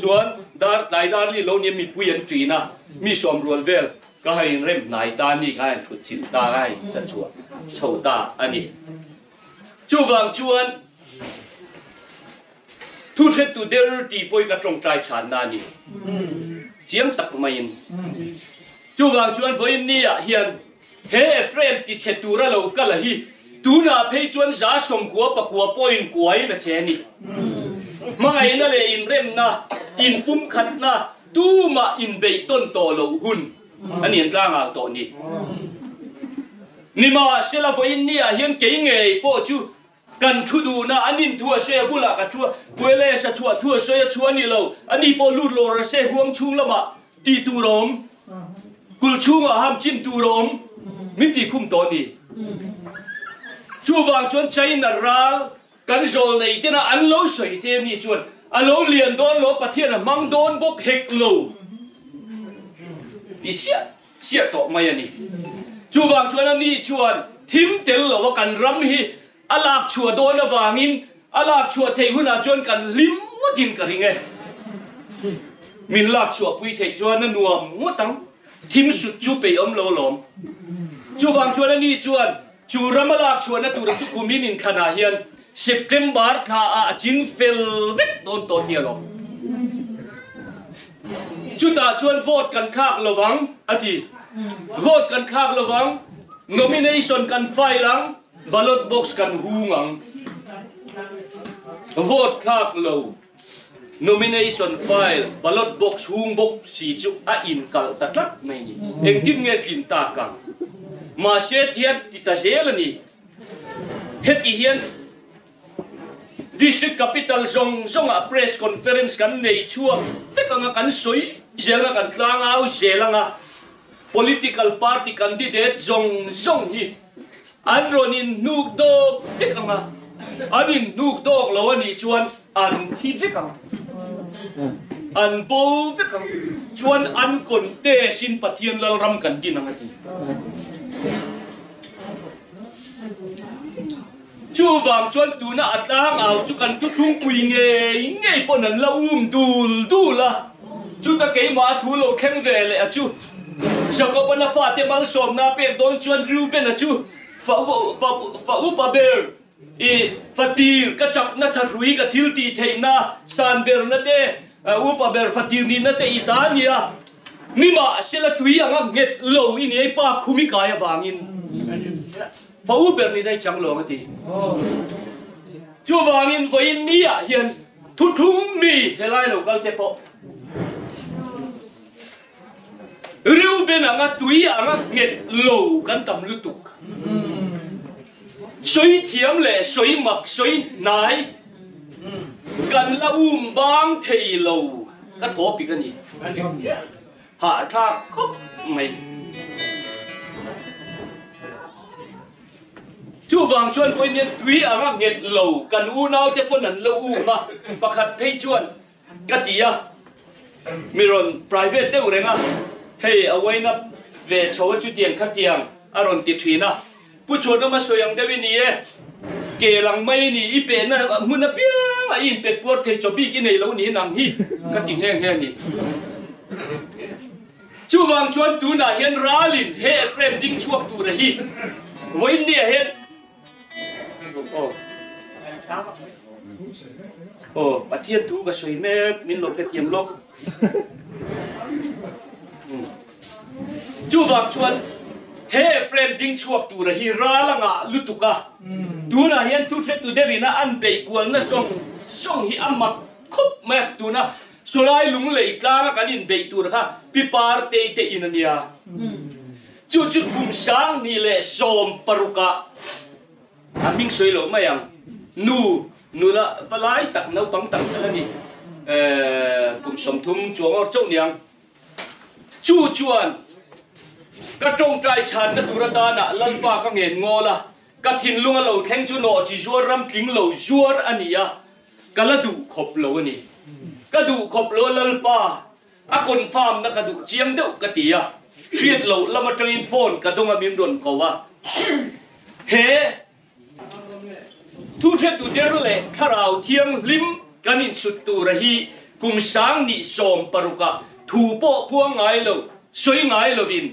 จวนดาร์ไลดาร์ลีแล้วนี้มีปุยันจีนะมีสมรวลเวลก็ให้เริ่มนายตานี่ให้ถุดจิตตาให้จะชัวโชตาอันนี้จูวังจวนทุเรศตุเดลตีปอยกระตรงใจฉันนานี่เจียงตักไม่ยินจูวังจวนพอยนี่อ่ะเฮียนเฮ้เฟรมติเชตูระเราก็ละฮีตูน่าเพยจวนจ้าสมกัวปะกัวปอยน์กัวนะเจนี่มาไงนั่นเลยอินเร็มนะอินปุ่มขัดนะตูมาอินเบยต้นโตเราหุ่นอันนี้ต่างเอาตัวนี้นี่มาเสลาพอยนี่อ่ะเฮียนเก่งไงพ่อจูกันทุดูนะอันนี้ทัวเสียบุละกันทัวบุเลสทัวทัวเสียทัวนี่เราอันนี้พอลูดโลระเสียห่วงชูละมาตีตูรมกุลชูงอ่ะห้ามจิ้มตูรมมิติคุ้มตัวนี้ชูวางชวนใจนารากันโจลในที่น่ะอันโลสวยเทียนี่ชวนอันโลเลียนโดนโลปะเทียนมังโดนบกเฮกโลดิเสียต่อมาอย่างนี้ชูวางชวนอันนี้ชวนทิมเตลโลว่ากันรำฮีอาลาบชัวโดนวางินอาลาบชัวเทหุนาจวนกันลิมมดินกันยังไงมินลาบชัวปุยเทจวนนั่นนัวมัวตังทิมสุดจูไปอมโลลมจูบางชวนนี่ชวนจูรำลาบชวนนั่นตัวสุขุมินินขณะเฮียนเซปเทมเบอร์ท่าจินเฟลเวตโดนตัวเดียวลงจุดตาชวนโหวตกันข้างระวังอดีโหวตกันข้างระวัง nomination กันไฟหลังballot box kan hungang vote khak lo nomination file ballot box hung box si chu a in kal tatlat mai ni eng tim nge kin ta kang ma se thian ti ta sel ni het i hian district capital zong a press conference kan nei chuang fekanga kan soi zelanga kan tlang au zelanga political party candidate zong hiอันรนินนูกดอกเฟกังอันนี้นูกดอกเราอันนี้ชวนอันที่เฟกังอันโบเฟกังชวนอันคนเตะสินปะเทียนเรารำกันกินอะไรชูวางชวนตูน่าอัดล้างเอาจุกันทุกทุ่งคุยเงยปนนั้นละดูละจูตะเกียมาทูโลเข้มเวเลยอะจูสกปรกฟาเตมัลสมนาเป็ดโดนชวนริวเป็นอะจูฟ้าอุปเบลฟ้าตีร์ก็จับนัทรุยกับทิลตีเทน่าซานเบลนัทเตอุปเบลฟ้าตีร์นี่นัทเตอิตาเนียนี่มาเสลตุยอ่ะเงียโลอินี่ไอ้ป้าคุมิกายบางินฟ้าอุปเบลนี่ได้จังโลกันทีจูบางินวันนี้อ่ะเห็นทุกทุ่งมีเฮลัยโลกัลเตปริวเป็นอ่ะตุยอ่ะเงียโลกันตำลุตุกสวยเทียมเลยสวยหมักสวยนายกันละบางเทโลก็ทบปีกันนี่หาทางก็ไม่ชูบางชวนคนนี้ตุยอ่ะเงียโลกันนาวจะคนนั้นละมาประคัดเพยชวนกติยามีรอน private เด้อเร่งอ่ะเฮ้ยเอาไว้นะเวชโชว์จุดเตียงขัดเตียงอารมณ์ติดถีนะผู้ชวนต้องมาสวยอย่างเดวินีเกลังไม่นี่อีเป็นนะมุนนะเปียอินเป็ดปวดเทจบีกินในแล้วนี่นางฮีก็ติ่งแห้งนี่ จูวางชวนตูน่ะเห็นราลินเฮเฟรมดิ้งช่วงตูระฮีวันนี้เห็นโอ้ปะเทียนตูก็สวยแม่มินหลบไปเตรียมลกจูวางชวนเฮเฟรมดิ้งช่วงตูระฮีราลังอ่ะลุตุกะตูน่ะเห็นตูเฟตูเดริน่ะอันเบกวนน่ะส่งฮิอามักคุบแม่ตูน่ะสุไลลุงเลยกลางกันอินเบตูนะคะปิปาร์เตเตอินเนียจุดคุมสังนี่แหละสมปรุกะอามิงสวยหรอไม่ยังนูละปลายตักน้ำปังตักอะไรนี่คุมสมทุมจวงเจ้าเนียงจูจวนกระจงใจฉันกระตุรดานะลันฟ้าข้างเห็นงอละกระถินลุงเราแข่งจุนอจิจวรำทิ้งเราจวรอันนี้กระดูขบเราอันนี้กระดูขบเราลันฟ้าอาคนฟาร์มนักกระดูเจียงเดียวกระตีอะเชียดเราละมาตรีนโฟนกระดงอามิมรอนเขาว่าเฮทุเรศตุเดรเล่ข้าเราเทียงลิมกันอินสุดตูระฮีกุมสังนิสมปรุกะถูโปพวงไงเราสวยไงเราดิน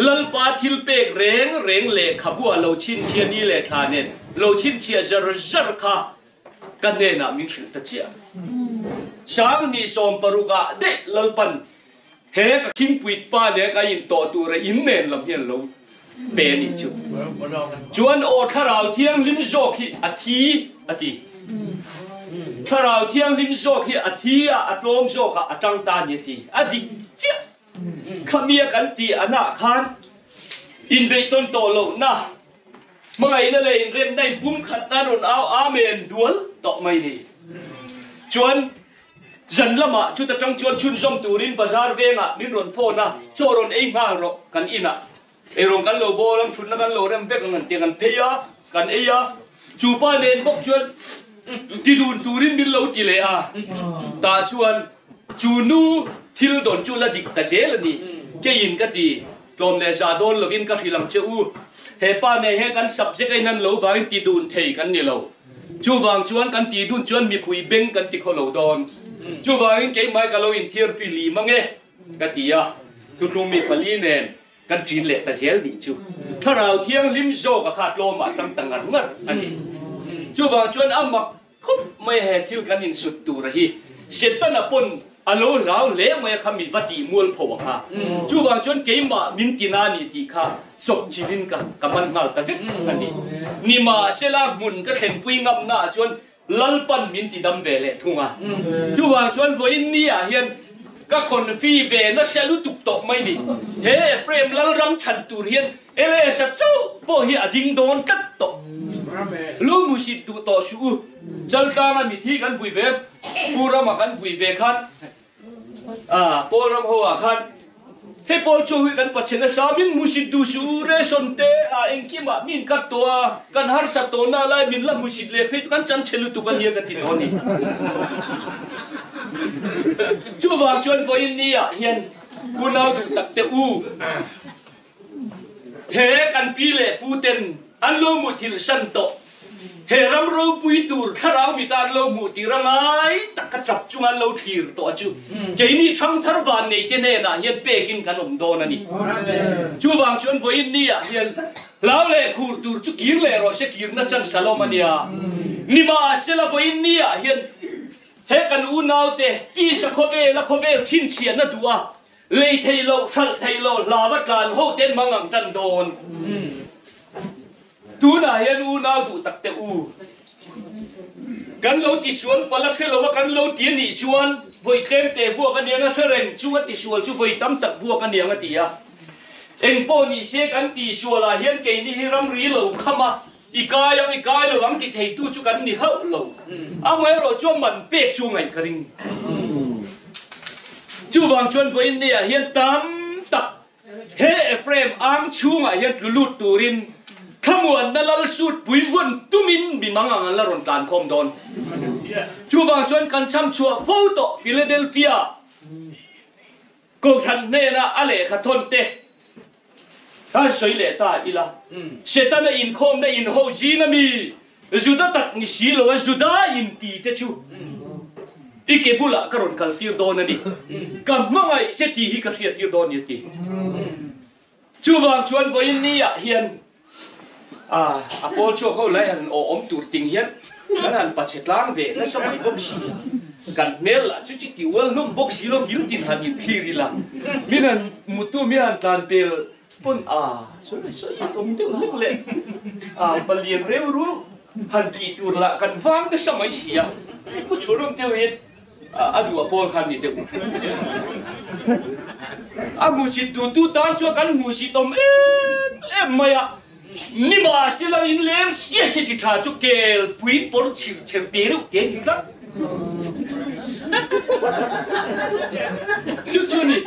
ลัลปาทิลเปกเร่งเล่ขบัวเราชินเชียนี่เล่ทานเนนเราชินเชียจรค่ะกันเนน่ะมิงสุดตะเชียสังนิสมปรุกะเด็กลัลปันเฮกคิงปุยป้าเนี่ยก็ยินต่อตัวระอินเนนลำเพียนเราเป็นอีกจุดจวนโอข้าเราเที่ยงลิมโซกีอาทิข้าเราเที่ยงลิมโซกีอาทิอาตรมโซกอาจังตานี่ทีอดีเจ้าขมีกันตีอนาคารอินเบต้นโตโลนะเมื่อไงนั่นเลยเรียนได้บุ้มขัดนารนเอาอาเมนดวลต่อไม่นี่จวนจันละมาชุดตะจังจวนชุนซอมตูรินบาซาร์เวงอ่ะมิรอนโฟนะโจรอนเองมาหรอกกันอินะเอรงกันโลโบลังชุนกันโลเริ่มเบ็กกันเตียงกันเพียกันเอียจูป้าเนนบกชวนที่ดูตูรินบินเลวจีเลยอ่ะตาชวนจูนูทิลดอนจูละดิกตะเจลนี่แกยินกันดีลมเนซาโดนลกินกับฮิลังเจ้าเฮป้าเนเฮกันสับเจกันนั่นเลววางตีดูนเทกันนี่เลวจูวางชวนกันตีดูนชวนมีคุยเบ่งกันติโคโลดอนจูวางเก่งไม่กันเลวอินเทียร์ฟิลีมังเงกันตีอ่ะทุกลงมีฟลีเนนกันจีนเละตะเจลนี่จูถ้าเราเที่ยงลิมโซกับขาดลมอ่ะตั้งต่างกันงั้นอันนี้จูวางชวนอ้ำมักคุบไม่เห็นทิลกันอินสุดตูระฮีเสร็จตั้งปนอโลลาวเละไม่ขมิบัติมัวพวงฮะจูบางชนเกมมามินตินานี่ที่ข้าศพจีวินกับมันเงาตะวิกอันนี้นี่มาเสลามุนก็เห็นปุยงำหน้าชนลัลปันมินติดำเวลทุ่งอ่ะจูบางชนวันนี้อ่ะเห็นก็คนฟีเวนักเซลุตุกตกไม่ดีเฮ้เฟรมลัลรำฉันตูเห็นเอเลสจูโบเฮียดิงโดนตัดตกลูมุสิตุต่อสู้จัลตามันมีที่กันฟุยเวปูรามากันฟุยเวคันปอรำหัวคันเฮ้ปอลช่วยกันปัจเจนสามินมุสิตุสูเรสนเตเอ็งคิมามินกัดตัวกันฮาร์สัตโตนาไลมินละมุสิตเลเพจกันจันเชลุตุกันเฮียกันติดคนนี้จูบางชวนคนนี้อ่ะเฮียนกูน่าดูตักเตอูเฮกันปีเล่ปูเต็นอันโลมุติลสันโตเฮรัมโรปุยตูร์ข้าเรามีตาโลมุติรังไงตักกระจับจุงอันโลทีร์ตัวจูเจนี่ช่างทารวานในเตเนน่ะเฮียนเปกินขนมโดนันนี่จูบางชวนคนนี้อ่ะเฮียนลาวเล่คูร์ตูร์จุกีร์เล่รอเชกีร์นัชจันสโลมานียนี่มาเซลาคนนี้อ่ะเฮียนเฮกันอูนาวเตปีสโคเวละโคเวชินเชียนนัดตัวเลยเทโลชัลเทโลลาวัดการโฮเต็นมังจันโดนตูน่าเห็นอูน่าดูตักเตอูกันเราติชวนพลังเฟลว่ากันเราตีนี่ชวนบอยเข้มเตะพวกกันยังเฟรนชวนติชวนช่วยตั้มตักพวกกันยังตีอ่ะเอ็งปอนี่เสกันติชวนละเห็นเกนี่ฮิรัมรีเราเข้ามาอีกายเราหวังติดให้ตู้จุกันนี่เขาเราเอาไว้เราช่วงมันเป๊กช่วงไงกระดิ่งจูบางชวนพวกนี้เห็นตั้มตักเฮ้เฟรมอ้างช่วงเห็นลุดตูรินขมวนนั่นละสุดปุยวนตุมินบิมังอันละรอนการคอมดอนจูบางชวนกันช้ำชัวโฟโต้ฟิลาเดลเฟียก็ขันเนน่ะอะไรขัดทนเตะถ้าสวยเละตาอีละเสตันอินคอมได้อินโฮจีน่ะมีจุดตักนิสิโลจุดอินตีเตจู อีเก็บบุละกระโดดกันตีโดนนั่นดิกับเมื่อไงเจตีฮิกระเทียตีโดนอยู่ตีชูวางชวนไว้นี่อ่ะเฮียนอพอลชัวเขาเลยหันอมตูดติงเฮียนนั่นหันปัจเจกล้างเวนั่นสมัยบ็อกซี่กันเมลล่ะจุดที่ว่านุ่มบ็อกซี่เรากินตินหันยิ่งพีริละมีนั่นมุตุมีอันตานเปลปนสวยตรงเดียวเล็กๆปลียนเร็วรู้หันกี่ตัวละกันฟังก็สมัยเสียผู้ชมเดียวเห็นดูอพอลคันนี้เดียวมูสิดูตาชัวกันมูสิตอมไม่อะนี่มาสิละอินเลนเสียสิที่ท่าจุกเกลปุยปนเชิงเตรุเกนิครับจุนี่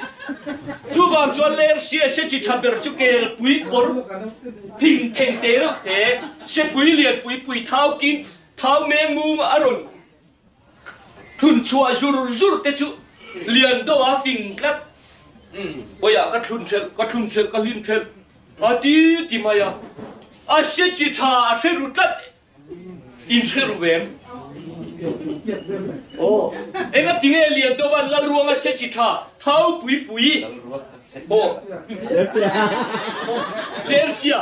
จูบางจวนเลนเสียสิที่ท่าเบอร์จุกเกลปุยปนพิงเพงเตรุเตเสปุยเลียนปุยเท้ากินเท้าแมงมุมอรุณทุนชัวจุรเตจุเลียนตัวฟิงครับว่าอยากก็ทุนเชลก็ลินเชลที่มายาเสียจิตาเสียรุตัดอินเสียรุเวนโอ้เอ็งก็ทิ้งเอเลียนตัววันละรวงเสียจิตาเท้าปุยโอ้เดลเซีย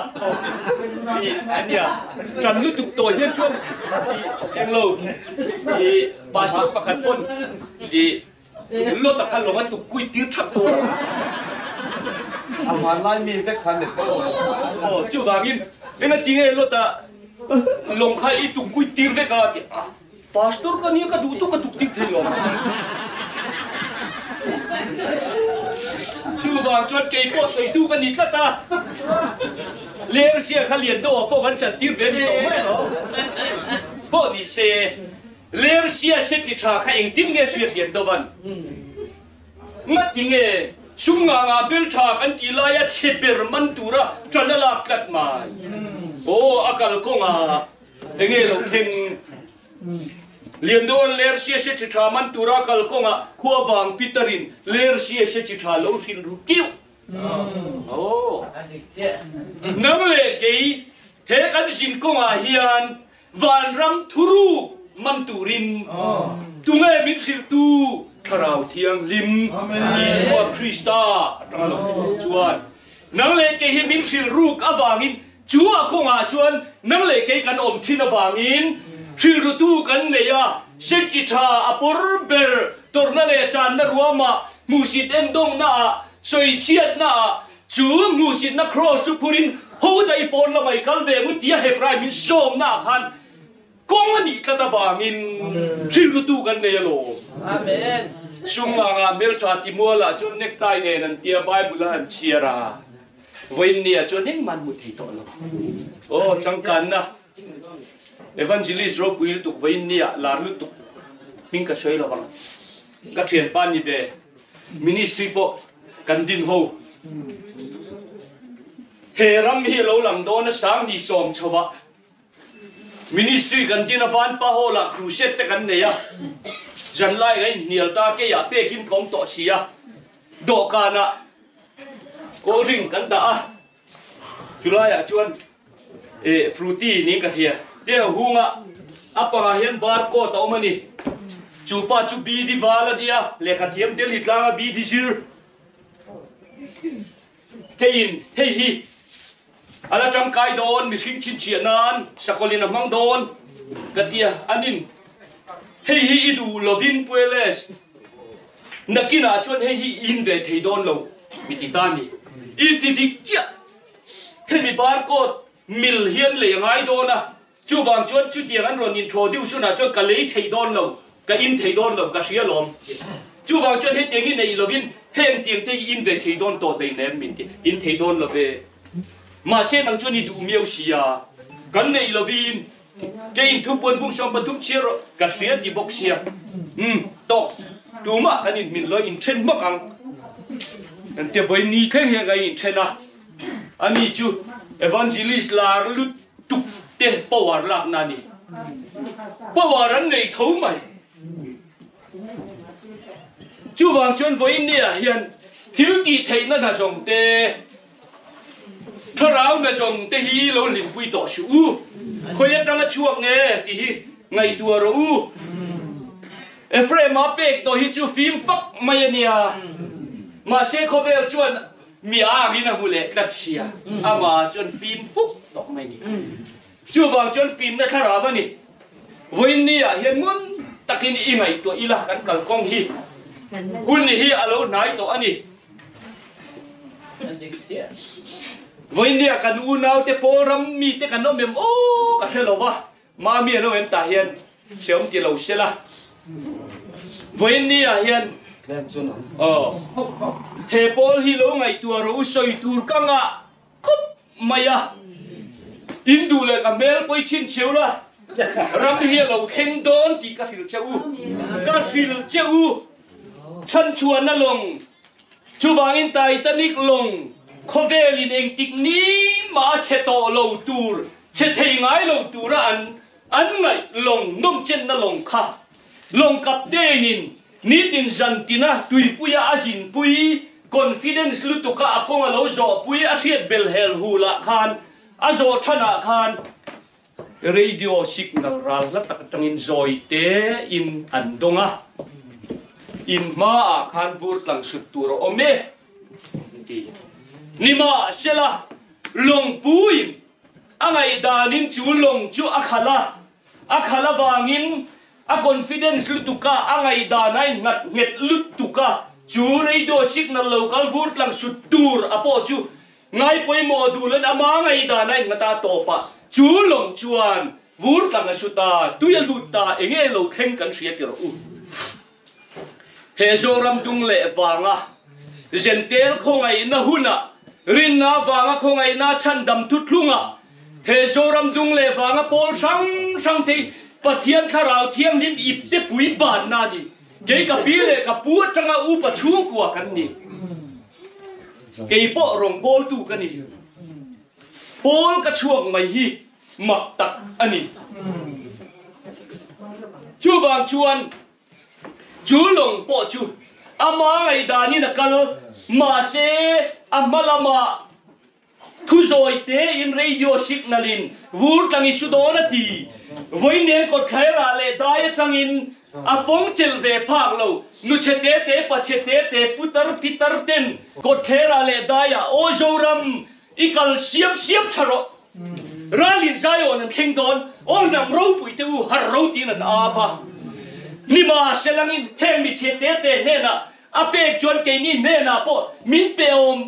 อันเนี้ยจำนึกถูกตัวเช่นช่วงเอ็งเราบาสประกันต้นรถตะคันลงมาตุกกุยติ้วชักตัวอาหารไล่มีแค่คันเด็ดโอ้จู่บากินเป็นอะไรที่รถตะลงข้าอีตุกกุยติ้วได้กันพาสตอร์กันเนี่ยก็ดูตุกติ้วเที่ยวจู่บางจวนเกี่ยวกับสวยตุกันนี่ละตาเลี้ยงเสียข้าเลี้ยงตัวพวกกันจัดติ้วเป็นตัวไม่หรอพวกนี้เสียเลี้ยงเสียเสียจิตราข้าเองติ้งเงี้ยช่วยเลี้ยงตัวมันมาติ้งเงี้ยช่วงงานเบลชากันทีไรเชเบอร์มันตัวระจันทร์ลักกัดมาโอ้อากาศก็งาเงี้ยเราเพ่งเลี้ยงตัวเลี้ยงเสียเสียจิตรามันตัวระอากาศก็งาขั้วบางปีตรินเลี้ยงเสียเสียจิตราเราฟิลรุกิวโอ้นั่นเลยกี่เฮกันสินก็งาเฮียนวันรำทุรุมันตุรินตุงเอมิสิตูทาราวเทียงลิมอิสวาคริสตาตราลจวนนังเลเกฮิมิสิรูกอวางินจัวคงอาจวนนังเลเกกันอมทินอวางินสิรุตูกันเนียเซกิชาอปอร์เบอร์ตอร์นัเลจานนรัวมามูสิดเอนดงนาสวยเชียดนาจูมูสิดนักครอสุพุรินหูได้ปนละไม่กันเวมุติยาเฮบรายมินโซมนาคันกงนี่กระตาบางินสิรุตูกันเนียโลอาเมนช่วงงานเมลชาติมัวละจนเน็กไตเนนันเตียไบบุลหันเชียราวันนี้จนเน็กมันมุดให้ตัวเราโอ้จังกันนะเอวานเจลิสโรบุยตุกวันนี้ลาลุตุกมิงก็ช่วยเราบ้างก็เทียนปานี่เบมินิสทรีโปกันดินโฮเฮรัมฮีเราหลังโดนสามดีสอมชาวมินิสทรีกันดินอวันปะโฮละครูเซตกันเนี่ยจันไล่ไงเนียลตาเกียเป้กินของต่อเสียดอกกานะโกริงกันตาจุลายจวนฟรุตี้นี่กันเฮียเดี๋ยวหุงอ่ะปะเห็นบาร์โคตเอามานี่จูป้าจูบีดีวาลเดียเลขาเทียมเดลิตลางบีดีซิร์เฮียนเฮียอะไรจังไกโดนมิชินชินเชียนานสกอลินมังโดนกันเดียอันนี้เฮียดูลบินเปเลสนักกินอาชวนเฮียอินเวทให้โดนโลมิติตานี่อีติดิกจ้ะเฮียมีบาร์โคดมิลเฮียนเลยไงโดนนะจูบางชวนจุดอย่างนั้นเราอินโทรดิวชนะชวนกันเลยให้โดนโลกันอินให้โดนโลกันเสียลมจูบางชวนเฮียเจงินในลบินเฮียเตียงเตยอินเวทให้โดนตัวเต็งเนมมินติอินให้โดนโลเบมาเส้นนังชวนนี่ดูเมียวเสียกันในลบินเกย์ทุบปนพุ่งชมปทุบเชียร์กัดเสียดีบกเสียตกดูมาอันนี้มินเลยอินเทนมากอังอันเดียววันนี้แค่เฮียกันอินเทนนะอันนี้จูเอวานเจลิสลาลุตุกเตะปวาร์ลักนานี่ปวารันในเขาไหมจูบางชนวันนี้เฮียนทิวตีเทนั่นน่ะส่งเตะถ้าเราไม่ส่งเตะฮีเราหลิมปุยต่อชูคอยจังช่วงเนี่ยที่ไงตัวเรา เฟรมมาเป็กตัวฮิจูฟิล์มฟักไม่เนี่ยมาเชคเวลจวนมีอากินะบุเล่กัดเชียอามาจวนฟิล์มปุ๊บตกไม่นี่จูบางจวนฟิล์มได้ขนาดว่านี่วันนี้เห็นมุนตะกินอีไงตัวอีละกันกัลกงฮีหุ่นฮีอาลูนายตัวอันนี้วันนี้กันอูนาวเตโปรัมมีเตกันโนเมมโอ้กันเฮลวะมามีโนเมมตาเฮียนเชื่อมจีเราเชล่ะวันนี้เฮียนเฮปอลฮิโลไงตัวเราสอยตัวกังอ่ะคุบไม่อะอินดูเลยกับเมลไปชินเชียวละรำเฮียเราเข่งโดนที่กาฟิลเจ้าฉันชวนนั่นลงชูบางอินไตตันิกลงโคเวลินเองติกนี้มาเชโตโลตูร์เชเทงไงโลตูระอันไงลงนุ่มเจนนั่นลงค่ะลงกับเดนินนิดินจันตินะตุยปุยอาจินปุยคอนฟิเดนส์ลุตุกะกงอโลโจปุยอาเชียดเบลเฮลฮูละคานอาโจชนะคานเรดิโอสิกนัลรัลละตักตังอินจอยเตอินอันดงะอินมาคานบูร์ตังสุดตัวโอเมนิมาเชลาลงปุยอังไอดานินจูลงจูอัคาลาวางินa confidence lutuka angai danai ngat nget lutuka chu reido signal local vote lang sutur apo chu ngai poi modulan ama ngai danai ngata topa chu long chuan vote lang suta tuya luta enge lo kheng kan sia ki ro u he zoram tung le wanga zentel khongai na huna rin na wanga khongai na chan dam thutlunga he zoram tung le wanga pol sang te Pathian kharau thiam nim ip te pui ban na di ke ka pile ka pu tanga u pa chu kwa kan ni ke po rong pol tu kan ni pol ka chuak mai hi mak tak ani chu bang chuan chu long po chu ama ngai da ni na kal ma se amalama thu rồi te in radio signalin vur tangi sudona ti voi ne ko khaira le dai tangin a phong chel ve phak lo nu chete te pa chete te putar pitar ten ko khaira le daya o joram ikal siap tharo ralin zayon an thengdon ong nam ro pui te u har ro ti na a pa nima selangin hemi chete te ne na ape chuan ke ni ne na po min pe om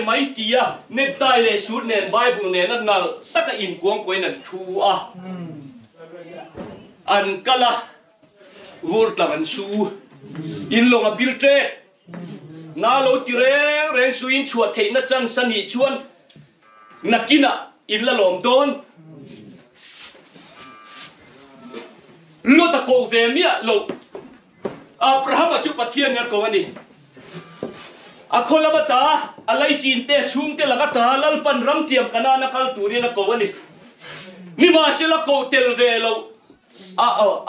mai tia ne tai le su ne bible ne na nal taka in kuang koi na thu a an kala wur tlagan su in long a biltre na lo ti re su in chua thei na chang sani chuan nakina in la lom don lo ta ko ve mia lo Abraham acu pathian ya kau ni. Aku lama ta, alai cinte, cumte laga ta, lalpan ram tiap kana nakal turi nak kau ni. Ni masih la kau telvelo.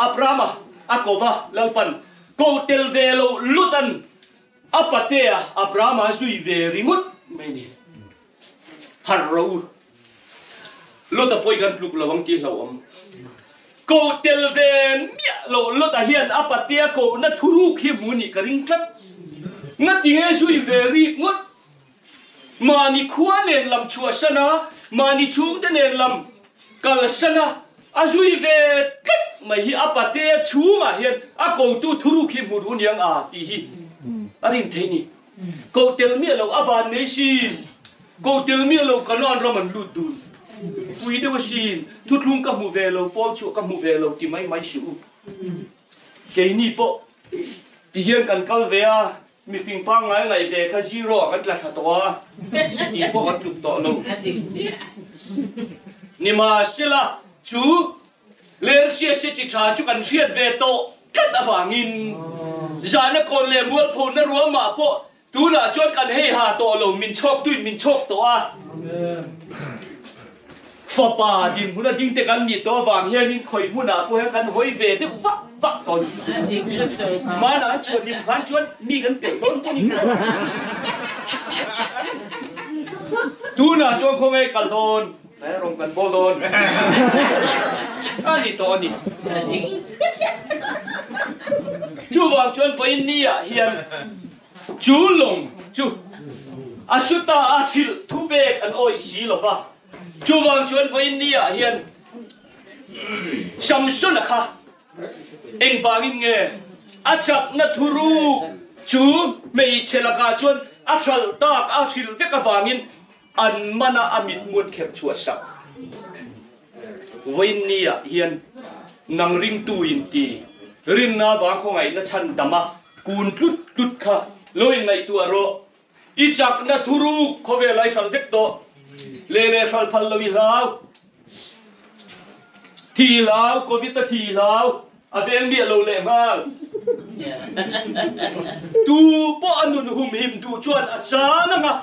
Abraham, aku bah lalpan. Kau telvelo lutan. Apa tea Abraham asui verimut meni. Harau. Luta poi kan pluk lawang ki lawam. Kau telven mia lo ta hian apatia ko na thuru khi muni karing tlat na tinge sui very mut mani khuane lam chua sana mani chung de ne lam kal sana azui ve tlat mai hi apatia chu ma hian a ko tu thuru khi mun yang a ti hi arin theini ko tel mia lo avan nei sin ko tel mia lo kanon raman ludun Pui de wasin tutlung ka mu velo pol chu ka mu velo ti mai su ke ni po ti hian kan kal ve a mi ping pang ngai ve ka zero ka tla tha to a ti po ka tluk to lo ni ma sila chu ler sia se chi tha chu kan riat ve to kat awangin zana kon le mual phon na ruwa ma po tu na chon kan hei ha to lo min chok to a Fapa din huna ding te kan ni to wang hian in khoi huna po he kan hoi ve te vak ton ma na chua dim khan chuan mi kan pe ton to ni tu na chon khong ai kal don lai rong kan bol don ani to ni chú vàng chuan với nia hiền chú lồng chú asuta athil thu bek an oi si lova chú vàng chuan với nia hiền samson kha eng vangin nge achak na thuru chú mei chelaka chuan athal tak athil veka vangin an mana amit muat khep chua sak với nia hiền nang ring tu in ti rin na ba ko ngai na chan dama kun tut tut kha loi ngai tu aro i chak na thuru khove lai sal vek to le le sal phal lo wi lao thi lao covid ta thi lao a veng mi lo le ma tu po anun hum him tu chuan a cha na nga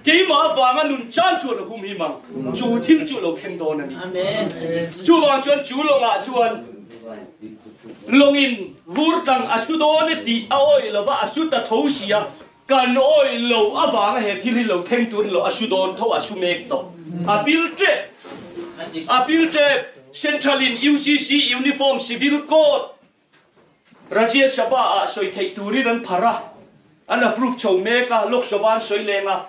cái mà vàng anh nun chan chuột là hum hi mang chú thiên chú lâu khen đồn này amen chú vàng chuan chú lâu ngã chuan long in vur tang asudo ne ti oi lo va asuta thosia kan oi lo avang he thili lo khen tun lo asudon tho asumek to apil tre central in UCC uniform civil code Rajya Sabha a soi thei turin an phara an approve chow meka lok sabha soi lenga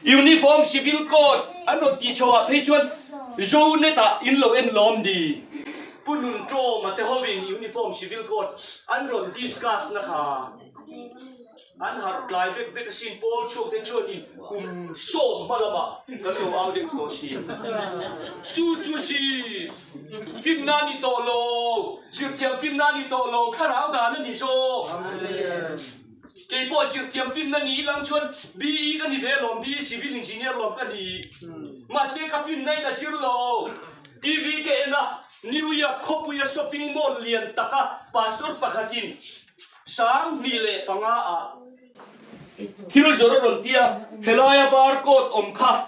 uniform civil code an no ti chowa thei chuan zo ne ta in lo en lom di punun tro ma te hovin uniform civil code an ron discuss na kha an har klai bek sin pol chok te chuan ni kum so malama kan lo au dek to si chu si phim na ni to lo sir thiam phim na ni to lo kharau da na ni so cái bộ sự tiêm phim này lang chuan bi cái này về làm bi civil engineer làm cái gì mà xe cái phim này cái gì lo TV cái na New York Korea shopping mall liền taka pastor pakatin sang nile panga a hiro zoro ron tia helaya barcode omkha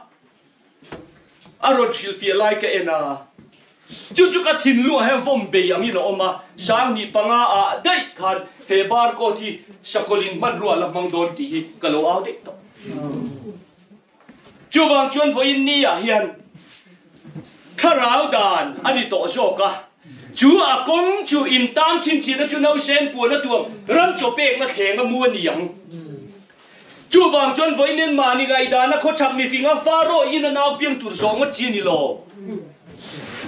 arot fil fia like cái na chú cái thìn lúa hay vom bề ang ino oma sang ni panga a dei khan he barcode thì sakolin man ruwa lamang don ti kalo au de to chu wang chuan voi ni a hian kharau dan ani to zoka chú a kong chu in tam chin chin na chu nau sen pu na tuam ram cho pek na theng a mu ni yang chu wang chuan voi nen ma ni gai da na kho chak mi finga faro in na nau piang tur zong a chi ni lo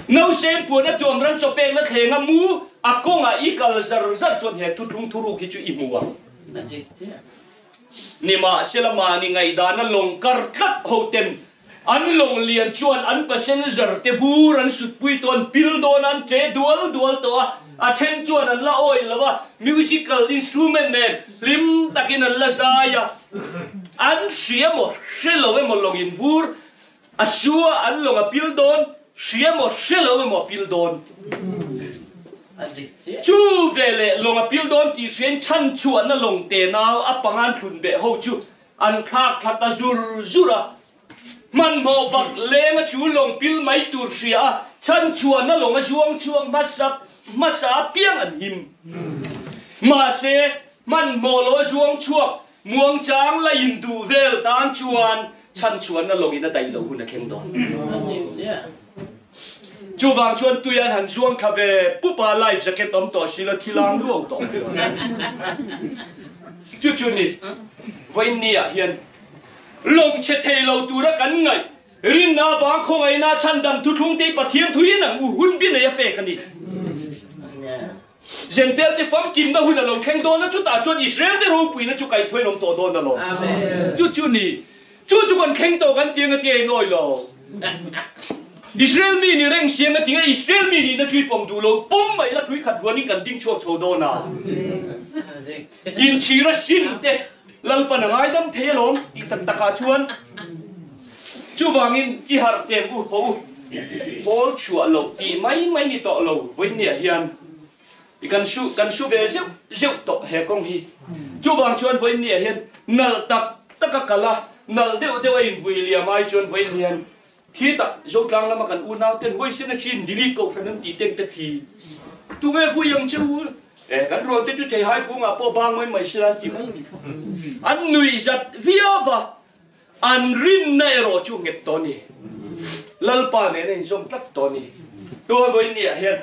nau sen pu na tuam ram cho pek na theng a mu a kong a ikal zar zar chuan he tu thung thuru ki chu i mu wa nima selama ni ngai da na long kar tlat hoten an long lian chuan an passenger te vur an sut pui ton pil don an tre dual to a then chuan an la oi lawa musical instrument man lim takin an la saya an siamo shelo mo long in vur a shua an long a pil don siamo shelo mo pil don chú về lệ long a pil don ti chen chan chuan na long te naw apangan thun be ho chu an khak thata zura man mo bak le ma chu long pil mai tur sia chan chuan na long a chuang masa piang an him ma se man mo lo chuang muang chang la in du vel dan chuan chan chuan na long in a dai lo hun a kheng don chú vàng chuan tui an han chuang kha ve pupa life jacket om to sila thilang luang to chu ni voi nia hian long che thei lo tu ra kan ngai rin na ba kho ngai na chan dam tu thung te pathian thui na u hun bi ne ya pe kan ni zentel te fam kim na hun na lo kheng don na chu ta chuan Israel te ro pui na chu kai thoi nom to don na lo amen chu ni chu kon kheng to kan tiang a ti noi lo Israel mi ni reng siang a tinga Israel mi ni na chui pom du lo pom mai la thui khat ruani kan ding chok chho do na in chi ra sin te lal pa na ngai dam the lom i tak taka chuan chu wangin ki har te bu ho pol chua lo ti mai ni to lo voi ni hian i kan su be zeu to he kong hi chu wang chuan voi ni hian nal tak takakala nal deu in William ai chuan voi hian khi ta dấu lang lama kan unau ten hoi sin sin dili ko thanan ti teng te khi tu nge fu yang chu kan ro te chu thei hai ku nga po bang mai silan ti an nui zat viava an rin na ero chu nget to ni lalpa ne nen som tak to ni ตัวบอยเนี่ยเห็น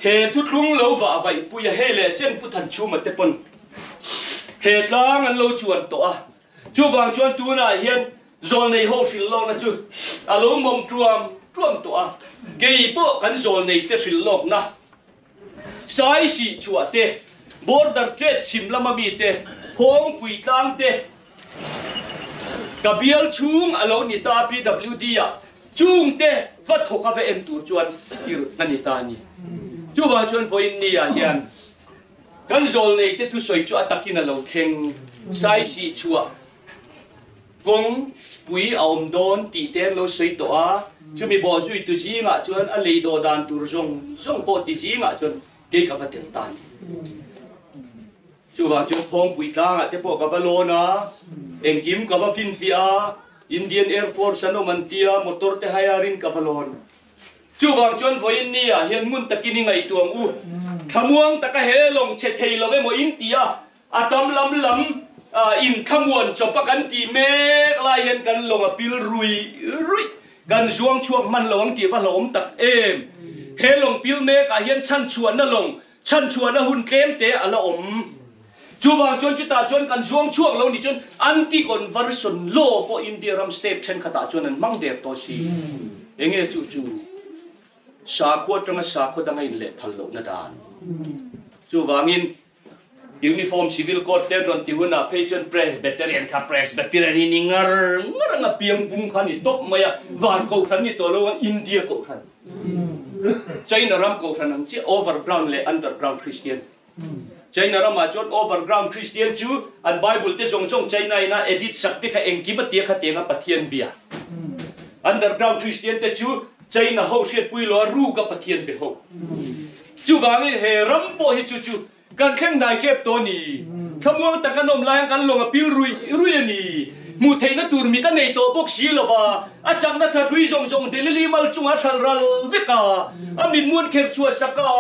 เหตุทุกลุงเราว่าไว้ปุยเฮเลเจนพุทธันชูมาเตปนเหตุล้างอันเราชวนตัวชูวางชวนตัวน่ะเห็นโซนในห้องฟิลโลนะจูอารมณ์มองรวมตัวเกี่ยบกันโซนในเตฟิลโลนะสายสีชัวเตบอร์ดัร์เจ็ดชิมละมามีเตห้องปุยตังเตกับเบียลชุงอารมณ์นิตา PWD อ่ะจุงเตวัดหกกาแฟเอ็มตัวชวนอีรนันนิตานี่จูบางชวนฟอยนี่อ่ะเฮียนกันโซลเลยเตทุสวยชัวตะกินเราเข่งสายสีชัวกงปุยเอาโดนตีเต้นเราสวยตัวจูมีบ่อสวยตัวจีงอ่ะชวนอะไรโดดานตัวส่งปอตีจีงอ่ะชวนเกี่ยวกับเตลตันจูบางชวนพงปุยกลางอ่ะเตปกับโลนะเอ็งกิมกับฟินฟิอาอินเดียนแอร์ฟอร์สโนมันเตียมอเตอร์เตไฮอารินกับลอนจูบางชวนฟอยนี่อ่ะเห็นมุนตะกินไงตัวงูขมวงตะกะเฮลงเชเทยเราไม่หมดอินเตียอาตอมลำอินขมวนจบประกันตีเมกลายเห็นกันลงปิลรุยกันช่วงมันหลงตีว่าหลงตักเอมเฮลงปิลเมกเห็นชั้นชวนนั่นลงชั้นชวนนั่นหุ่นเกมเตะอะไรจูบางจนจุดตาจนกันช่วงเรานี่จนอันที่คนวาร์สันโลพออินเดียรัมสเตปเช่นขตาจนนั้นมังเดียตัวสีเองจูสาขวดตรงสาขวดตั้งไงเละพัลโลนาดานจูบางอินยูนิฟอร์มซิวิลโค้ดเต็มโดนติวน่ะเพจนเพรสเบตเตอรียนค่ะเพรสเบตเตอรียนงางเปียงบุ้งขันนี่ตบมาอ่ะวานกูขันนี่ตัวเราอินเดียกูขันใจนรำกูขันนั่นที่โอเวอร์กราวน์และอันเดอร์กราวน์คริสเตียนใจนรำมาจนโอเวอร์กราวน์คริสเตียนจูอันไบเบิลที่ส่งใจในนะเอดิทสักที่เขาเองกิบเตียเขาเตียงปะเทียนเบียอันเดอร์กราวน์คริสเตียนที่จูใจน่ะเขาเสียปุยล้อรู้กับปะเทียนเบียเขาจูวางนี่เฮรัมโปฮิจูการแข่งได้เจ็บตัวนี้ขมวงตะกันนมลายกันลงปิวรุยนี่มูเทนตูร์มีกันในตัวพวกสีลว่าอาจารย์นัทรุยส่งเดลิลีมาจุงอัชรัลวิกาอามินมวนเขชัวสักา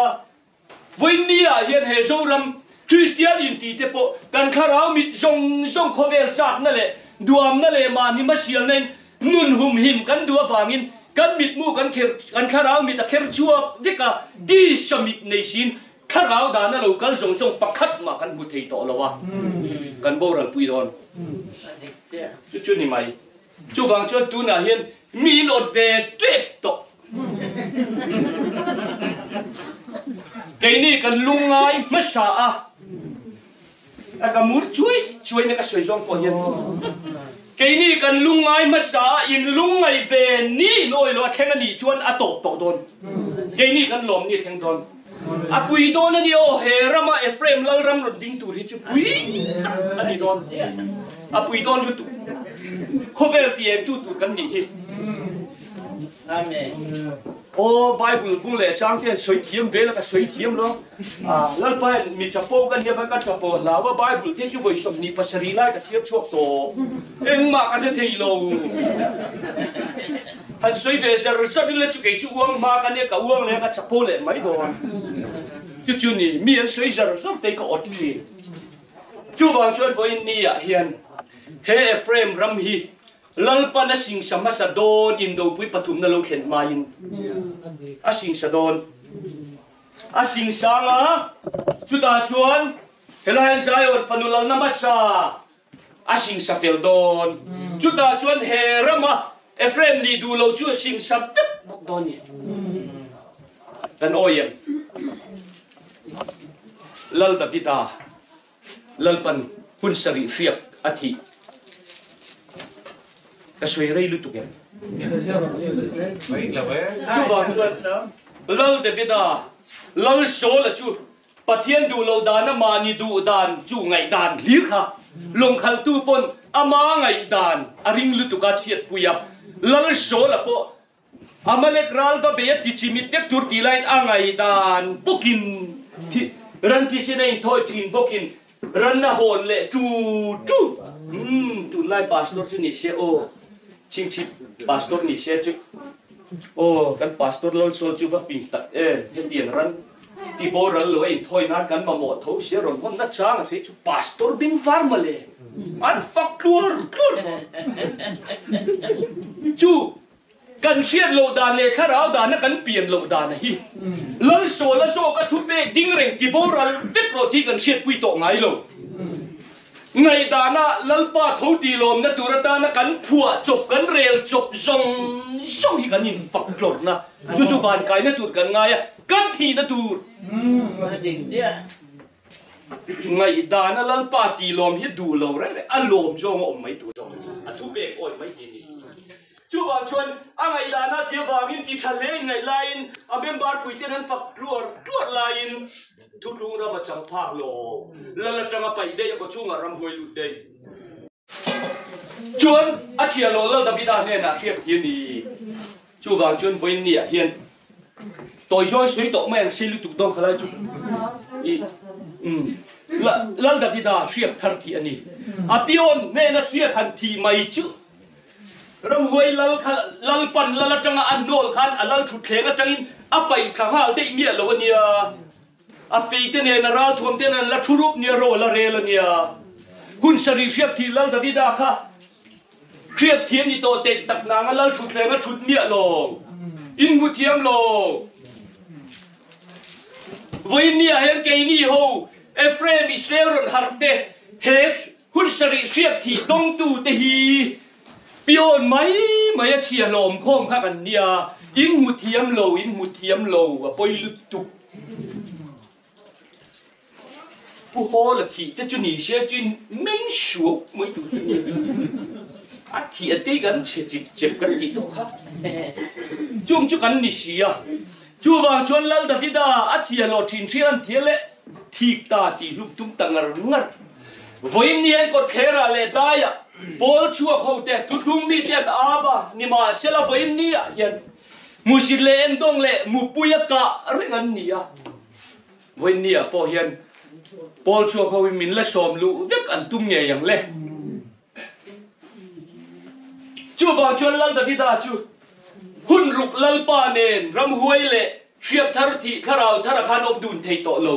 วันนี้เห็นเฮโซรัมคริสเตียนอินทีเตปกันข้าราวมิส่งโคเวลจากนั่นแหละดวมนั่นแหละมานี่มาเสียงนั่นนุนหุ่มหิมกันดัวฟางินกันมิดมูกันข้าราวมิตะเขชัววิกาดีสมิดในสินข้าเราด่านั่นเรากันส่งปักขัดมากันบุตรต่อแล้ววะกันโบราณปุยดอนจุดนี้ไหมจุฟังจุดตัวน่ะเห็นมีโนดเวเจ็บต่อไอ้นี่กันลุงไงไม่สาอ่ะกันมุดช่วยนี่ก็ช่วยส่งพอเห็นไอ้นี่กันลุงไงไม่สาอินลุงไงเวนี่ลอยลอยแค่นั้นนี่ชวนอะตบต่อโดนไอ้นี่กันหลอมนี่แทงโดนอาปุยโดนนี่โอเฮรามาเอฟเรมลังรำรถดิ้งตูริจุปุยอันนี้โดนอาปุยโดนจุดโคเวลตีเองตูกันนี่อาเมนโอ้ไบเบิลบุ้งเล่ช่างเที่ยสวยเทียมเวลก็สวยเทียมเนาะแล้วไปมีจับโปกันเดียวกันจับโปลาวว่าไบเบิลที่ช่วยสมนิปัสรีไล่กับเทียบช่วงโตเอ็งมากันเทียโลฮันสวยเวสร์สัตว์เล็กจุกจุกวงมากันเนี่ยกับวงเลยกับจับโปเลยไม่โดนจุดนี้มีอันสวยสร์สัตว์เด็กก็อดจีจูบางชวนฝอยนี่อ่ะเฮียนเฮเฟรมรัมฮีลัลปันสิงสมัสดอนอินโดปุยปฐุมนรกเห็นมาอินอาสิงสดอนอาสิงสังอ่ะจุดอาชวนเฮลัยนใจอดฟนุลัลนามัสซาอาสิงสเฟลดอนจุดอาชวนเฮรัมะเอฟเรมนี่ดูเราช่วยสิงสับตึ๊บดอนนี่กันโอเยมลัลตบิตาลัลปันหุ่นสรีเฟียกอาทิก็ช่วยเรื่อยลุตุกันจูบางส่วนลัลเดบิดาลัลโซละจูปะเทียนดูเราดานมานีดูดานจูไงดานลีค่ะลงขัลตูปนอามาไงดานอาริงลุตุกัดเชียดปุยลัลโซละปออามาเล็กรัลว่าเบียดดิจิมิตเต็กตูร์ตีไลน์อ่างไงดานปุกินที่รันที่เสนทอยจีนปุกินรันน่ะโหนเละจูไลน์พาสตอร์จูนิเซโอชิงชิพาสตอร์นิเซจูโอ้กันพาสตอร์ลอลโซจูว่าปิงตัดเห็นเดียนรันที่โบรันเลยถอยนัดกันมาหมดเขาเสียรอนคนนัดช้างสิจูพาสตอร์บินฟาร์มเลยอันฟักครัวจู กันเชียดโลดานเลยข้าราวดานนักกันเปลี่ยนโลดานนะฮีลัลโซก็ทุบเบกดิ้งเร่งกี่โบราณเด็กโรที่กันเชียดปุยโตไงโลไงดานะลัลป้าเขาตีลมนะตัวดานะกันผัวจบกันเร็วจบซงฮีกันยินฝักจดนะจู่ๆการไกลนะตัวกันไงกันทีนะตัวมาจริงเสียไงดานะลัลป้าตีลมฮีดูเราเร่อารมณ์จงอมไม่ตัวจงทุบเบกโอยไม่ดีนี่จู่ว่าชวนไงดานะเที่ยววางินที่ทะเลไงไลน์อาเบมบาร์ปุยเจนันฝักกลัวไลน์ทุกลุงเรามาจังภาคโลแล้วเราจะมาไปได้ก็ช่วงรำหวยลุดได้ชวนอาเชียโลเราดับบิดาเนี่ยนะเทียบเฮียนี่จู่ว่าชวนไปเนี่ยเฮียนตัวช่วยสวยตัวแม่งเชลุตุกต้องขลายจุแล้วดับบิดาเทียบทันทีอันนี้อาพิโอนเนี่ยนะเทียบทันทีไม่จุรำหวยลัลปันลัลจังอันโนลขันอันลัลชุดเข่งจังอินอาไปข้างห้าวได้เมียแล้ววันนี้อาฟีเตเนี่ยนาราทวมเตนันละชุรุปเนี่ยโรละเรลเนี่ยหุ่นสรีเรียกทีลัลดาวิดาค่ะเรียกเทียนนี่โตเต็กตักนางลัลชุดเข่งชุดเนี่ยลงอินมุเทียมลงวันนี้เห็นแกนี่โฮเอฟเรมอิสราเอลฮาร์เตเฮฟหุ่นสรีเรียกทีต้องตูเตฮีปีโอนไม่เชียลมโค้งข้ากันเนี่ยอินมุเทียมโลว่าปอยลุตุผู้พ่อละที่แต่จุนี่เชื่อจุนไม่ชัวไม่ดูอาที่ตีกันเชื่อเจ็บกันอีกแล้วจุ่มจุกันนี่เสียจู่ว่าชวนลัลดาวิดาอาเชียโลทินเชียนเทียเละที่ตาที่ลูกตุ้มตังงัดวันนี้ก็เทระเลตายะบอลชัวเขาแต่ทุกลุงมีเตียนอาบะนี่มาเสละวันนี้อ่ะยันมุสิเลนตงเลมุปุยกะเรื่องนี้อ่ะวันนี้อ่ะพอยันบอลชัวเขาวิมินและสมลูเด็กอันตุ้มเงี้ยอย่างเล่จู่บางชวนลัลดาวิดาจู่หุ่นรุกลัลปาเนนรำหวยเล่เชียบทารทีข้าราวธนาคารอบดุลเทโตโล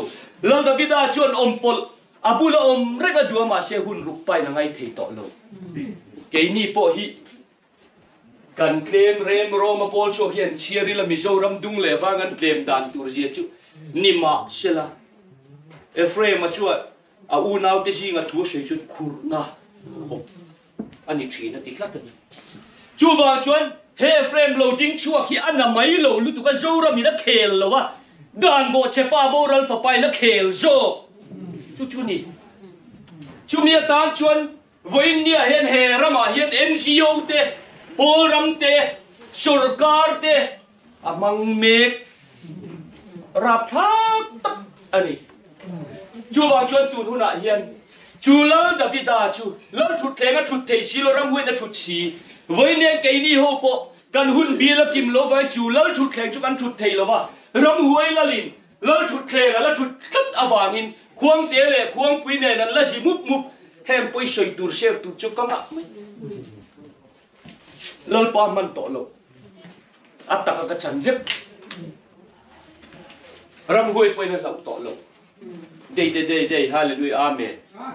ลัลดาวิดาชวนอมปอลอาบุลอมเรกดัวมาเชหุ่นรุกไปนังไงเทโตโลเกนี่พอฮีกันเคลมเรมโรมาบอลชัวเฮียนเชียริลามิโซรัมดุงเล่ว่างันเคลมดันตูร์เจียจู่นิมาเชลาเอฟเรมาชัวอาอูนาวเตจิงาทัวเฉยจุดคูร์นาอันนี้ทีนะติดลักกันจู่ว่าชวนเฮเฟรมโลดิ้งชัวขี้อันน่ะไม่โลลุตุกะโซรามีนักเคลแล้ววะดานโบเชปาโบรัลฟ้าไปนักเคลโซจู่นี่จู่มีตามชวนวันนี้เห็นเฮรามาเห็น NGO เตโบรัมเตสุรการเตอามังเมกรับทักอันนี้จู่ว่าชวนตูนหุ่นเฮียนจู่ลัลดาวิดาจู่ลัลชุดเทงชุดเทชิโลรัมหวยนัชุดชีวันนี้แกนี่โฮปกันหุ่นบีละกิมโลไว้จู่ลัลชุดเทงจู่กันชุดเทลว่ารำหวยละลินลัลชุดเทงลัลชุดคัดอวางินควงเตะเลยควงปีเนนั่นละสิมุบแทมไปสวยตูร์เชฟตูร์จุกกะมะลัลปามันโตโลอัตตะกะฉันเวกรำหวยไปนั่นเราโตโลเดฮาเลลูยาอาเมน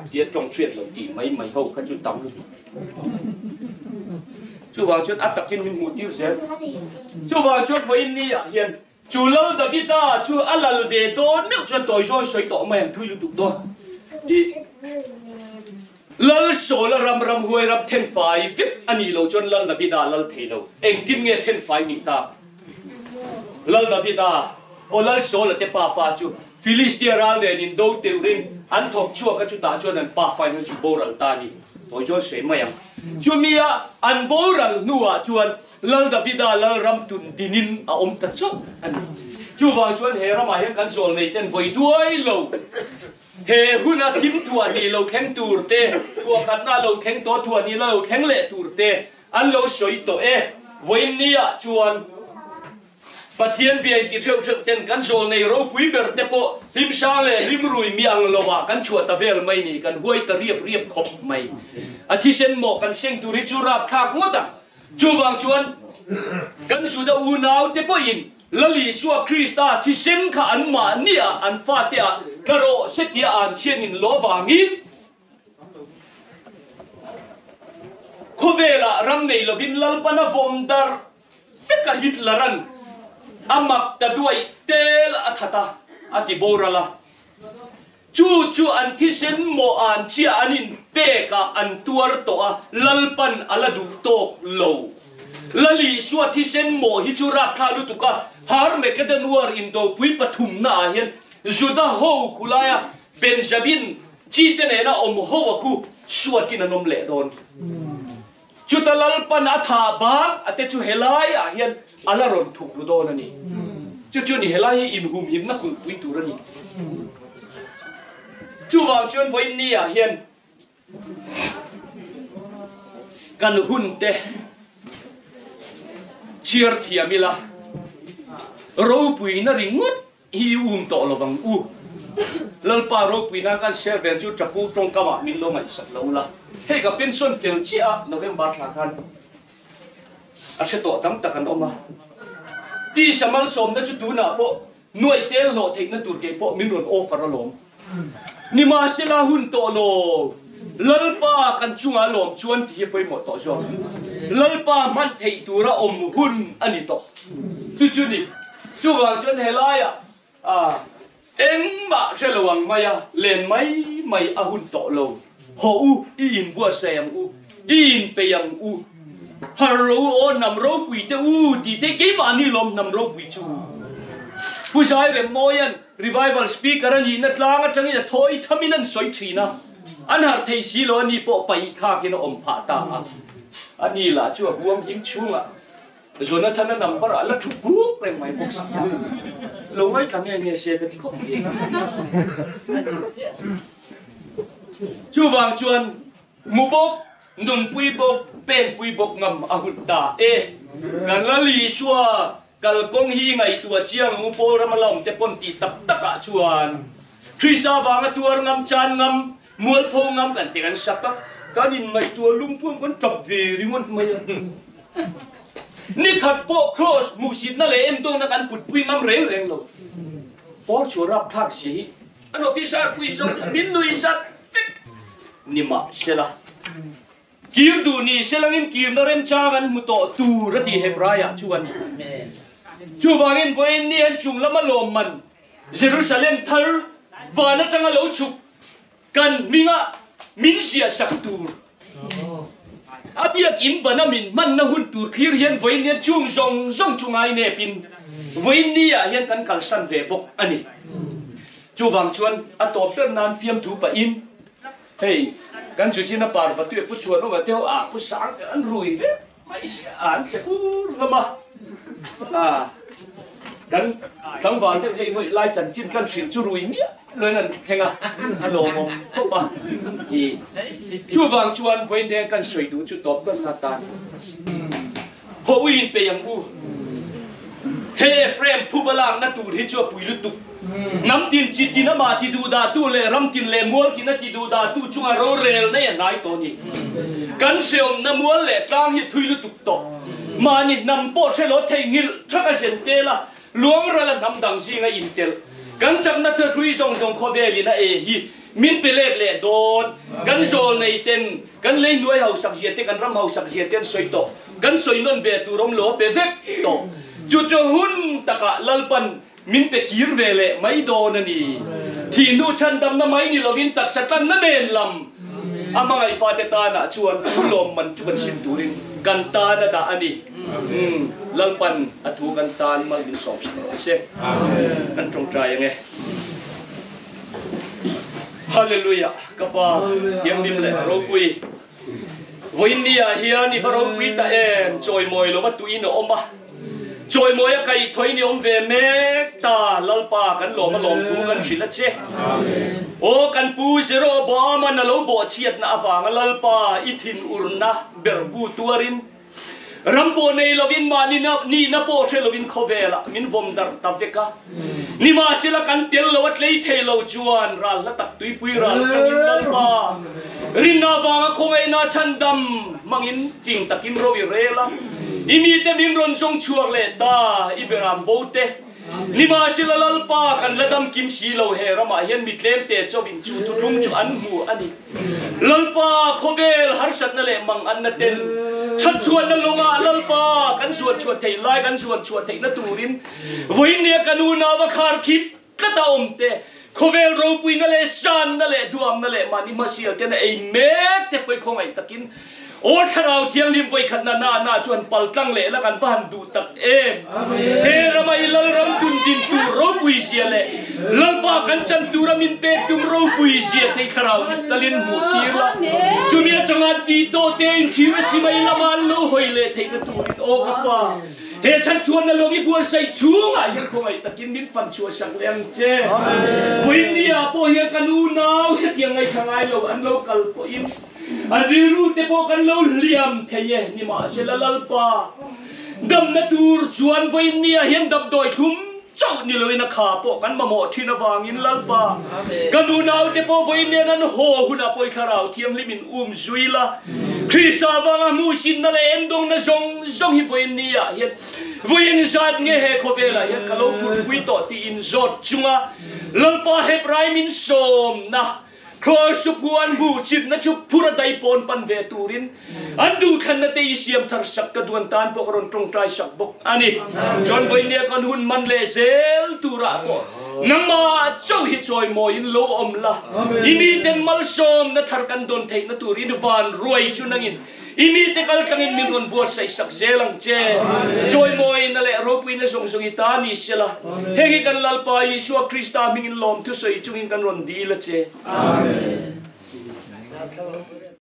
เดี๋ยวตรงเชียดเราดีไม่เขาขันจุดต่ำลูกจู่ว่าชุดอัตตะกินมีหมูติ้วเสียจู่ว่าชุดวันนี้เฮียนจู่ลัลดาวิดาจู่อัลลัลเวโดนึกจนตัวช่วยสวยต่อมาอย่างทุยลุตุกตัวลัลโซลรำหวยรับเทนไฟฟิบอันนี้เราจนลัลดาวิดาลัลเทโลเองทิมเงี้ยเทนไฟนี่ตาลัลดาวิดาโอลัลโซลเตปาฟาจู่ฟิลิสเตียรัลเดนินโดเตวรินอันทบชั่วก็จุดตาจวนนั้นปาไฟนั้นจู่โบรัลตานีตัวช่วยสวยมาอย่างจู่มีอันโบรัลนัวจวนลัลดาวิดาลัลรำตุนดินินอมตัดชั่วอันนี้จู่วางจวนเฮรามาเห็นกันโซลในเต้นไว้ด้วยโลเฮหุ่นทิมตัวนี้เราแข็งตูร์เตตัวกันน่าเราแข็งตัวนี้เราแข็งเละตูร์เตอันเราสวยตัววันนี้จวนปะเทียนเบียนกิเทียวเช่นกันโซลในเราปุยเบอร์เตปริมชาเลริมรุยมีอังโลวากันชวตะเวลไม่นี่กันห้วยตะเรียบขบไม่อาทิเช่นหมอกกันเช่งตุริจูราบทากงดอ่ะจู่วางจวนกันสุดาอูนาวเตปอินละลีสัวคริสตาที่เช่นข้าอันมาเนี่ยอันฟาเตียกระโรเสตียอันเชียงอินโลวางินโคเวล่ารำในลบินลัลปนาฟอมดาร์ ka Hitleran amak ta duai tel athata ati borala chu an thisen mo an chia anin pe ka an tuar to a lalpan aladu tok lo lali suwa thisen mo hi chu ra thalu tuka har me ka danuar indo pui pathum na hian juda ho kulaya Benjamin chi te ne na om ho aku suwa tin anom le don chu ta lalpan atha bang ate chu helai a hian alaron thuk ru don ani chu ni helai in hum him na ku pui tur ani chu wang chuan voi ni a hian kan hun te chiar thiamila ro pui na ringut hi to lo bang u lalpa ro pui na kan seven chu chapu tong kama min lo mai sak lo la he ka pension fel chia November thla khan a se to tam takan oma ti samal som na chu tu na po nuai tel lo thei na tur ke po min ron offer alom ni ma sila hun to lo lalpa kan chunga lom chuan ti poi mo to so lalpa man thei tura om hun ani to chu ni chu wang chuan helaya eng ma chelawang maya len mai a hun to lo ho u in bua sem u in peyang u haro o nam ro pui te u ti te ke ma ni lom nam ro pui chuผู้ชายแบบโมยัน revival speaker อันนี้นัดล้างอันนี้จะถอยทำมินันสวยชีนะอันหาเทศีโลนี่ปอไปท่ากินอมผาตาอันนี้ล่ะชั่วห่วงยิ่งชั่วส่วนนั้นท่านนำพระแล้วถูกบุกเลยไม่บุกเสียลงไว้ทางเงี้ยเสียกันที่เขาชั่ววางชวนมุบกนุนปุยบกเป็นปุยบกงำอาหุตากันละลีชัวกัลกงฮีไงตัวเจียงมุโปรมาลอมเตปนตีตับตะกะชวนคริสต์บางตัวงำจานงำมัวโพงำกันเตกันสักกันอินไงตัวลุงพุ่งกันจับวีริวันไม่นี่ขัดโปครอสมูสิตนั่นแหละเอ็มตัวนักการปุดปุยงำเร่งเร่งโลพอชัวรับทักษีอันออฟฟิศปุยจงบินลุยสัตนี่มาเสละกีมดูนี่เสลังอินกีมนั่นเอ็มจากันมุโตตูรตีเฮบรายชวนชูวางินพอเอ็นนี่เห็นจุงละมาลมมันเยรูซาเล็มทาร์วานัจังละอุชุกกันมิงะมินเสียสักตูร์อาเบียกินบานามินมันน่ะหุ่นตูร์คีร์เห็นพอเอ็นนี่จุงซงจุงไอเนปินพอเอ็นนี่เห็นกันขัลสันเวบกอันนี้ชูวางชวนอัตโตเปิลนานเฟียมถูปะอินเฮ้ยกันจุดที่น่าปาร์ประตูผู้ชวนว่าเที่ยวผู้สางอันรวยเนี่ยไม่เสียเสียละมากันทั้งวันเที่ยวเฮ้ยไล่จันจินกันสิจุรวยเนี่ยเลยนั่นแข่งฮัลโหลมองเข้ามาจู่วางชวนไว้เนี่ยกันสวยดูจุดตบกันนาตาพอวินไปยังบูเฮ้เฟรมผู้บาลางนัดตูดให้ชัวปุยลุตุน้ำตินจิตตินมาติดูดาตู้เลยรำตินเลยมัวกินติดูดาตู้ช่วงโรเรลเนี่ยนายตัวนี้กันเสียมน้ำมัวเลยตั้งให้ทุยลุตุตมานี่นำโป๊ะใช้รถเทงิลชักเส้นเตละล้วงระละน้ำดังซิงอินเตลกันจังนัดเธอทุยส่งโคเดลินะฮีมินเปเลดเล่โดนกันโซลในเต็นกันเลยหน่วยเฮาสักเสียเตกันรำเฮาสักเสียเตนสวยโตกันสวยนนเวตูรมโลเปเวกโตจู่จะหุ่นตะกะลลปันมินเปกีร์เวเลไม่โดนนี่ที่นู่ชันดำน้ำไม่นี่เราวินตักสตันนั่นเองลำอามาไงฟาเตตานะชวนชุลมมันชวนสินตูรินกันตาดาอันนี้ลลปันอัตุกันตานี่มาวินสอบเสกนั่นตรงใจยังไงฮาเลลูยากับว่ายังดิมเลยเราคุยวันนี้เฮียนี่พระเราคุยแต่จอยมวยเรามาตุยนอมบ้าจอยมวยใครถอยนิยมเวเมกตาลลปากันหลอมาหลอมดูกันสิละเจ้โอ้กันปูเสโรบอมันน่ะเราบ่เชียดนะฟังลลปาอิทินอุรนะเบรบูตัวรินรำโปในลวินมานี่นะโปเชลวินเขาเวละมินวมดาร์ตาเวกะนี่มาสิละกันเตลลวัดเลยเทลจวนรัลละตักตุยปุยรัลกังอินลลปารินนาบางคงไอนาชันดำมังอินจิงตักิมโรวิเรละอิมีเตมิงรอนจงชัวเลตาอิเบรามโบเตนี่มาสิละลลปากันละดำกิมสีโลเฮรามาเห็นมิดเลมเตจบินจูตุรุงจูอันหูอันนี้ลลปาเขาเวลฮาร์สัตนั่นแหละมังอันนั่นเต็น ชัดชวนนั่นลงมาลัลปากันชวนชวนเทไลกันชวนชวนเทนตูรินวันนี้กันนูนาวคาร์คิปก็ตาอมเตโคเวลรูปุยนั่นแหละชันนั่นแหละดวงนั่นแหละมันนี่มาเสียเตนะไอเมกเตไปคงไอตะกินโอ้ถ้าเราเที่ยงริมไปขัดนาชวนปัลตั้งเละแล้วกันพันดูตักเองเฮรามาอิลลรำตุนดินตูรูปุยเสียเละลัลปากันจันตูรามินเปตุมรูปุยเสียเทคราวตะลินหมูตีละจุเมียจังอันตีโตเตนชีวสิมาอิลามันโลหอยเละเทกตูรินโอกับปาเฮฉันชวนนั่นลงอีบัวใส่ชูงอ่ะยังคงไอตะกินมินฟันชัวสังเลียงเจวันนี้อ่ะพอเฮียกันนูนาวเฮียยังไงทางไอเราอันเรากัลปอิมอันริรูเตโปกันเราเลียมเทียนี่มาเชลลัลปาดำนัตูร์ชวนวันนี้เห็นดับดอยคุ้มเจ้านี่เลยนะขาโปกันมาหมดที่นวางินลัลปากันดูนาวเตโปวันนี้นั้นโหหุ่นอปอยคาราวเทียมลิมินจุยละคริสต์วางมูสินนั่นเองดงนะจงฮิวันนี้เห็นวันนี้จัดเงี้ยเฮโคเวล่เห็นกะโลพูดคุยต่อตีอินจอดจุงะลัลปาเฮปไรมินสมนะครอสุพวนบูชิดนัชุพุระไดปอนปันเวตูรินอันดูขันนเตยเสียมทารสักกระดวนตานปกรอนตรงใจสักบกอันนี้จนวันนี้กันหุ่นมันเลเซลตูระปอนังมาเจ้าฮิจอยมอยินโลอมละอิมีเต็มมัลซอมนัทารกันโดนเทนตูรินวานรวยจุนังอินอิมีเตกัลกังอินมิรอนบัวใส่สักเจลังเจจอยมอยนั่นแหละรูปวินส่งส่งอิตานิเสละเฮกิกันลัลปายิชัวคริสต์มิงอินลอมทุสอยจุงอินกันรอนดีละเจ Amen.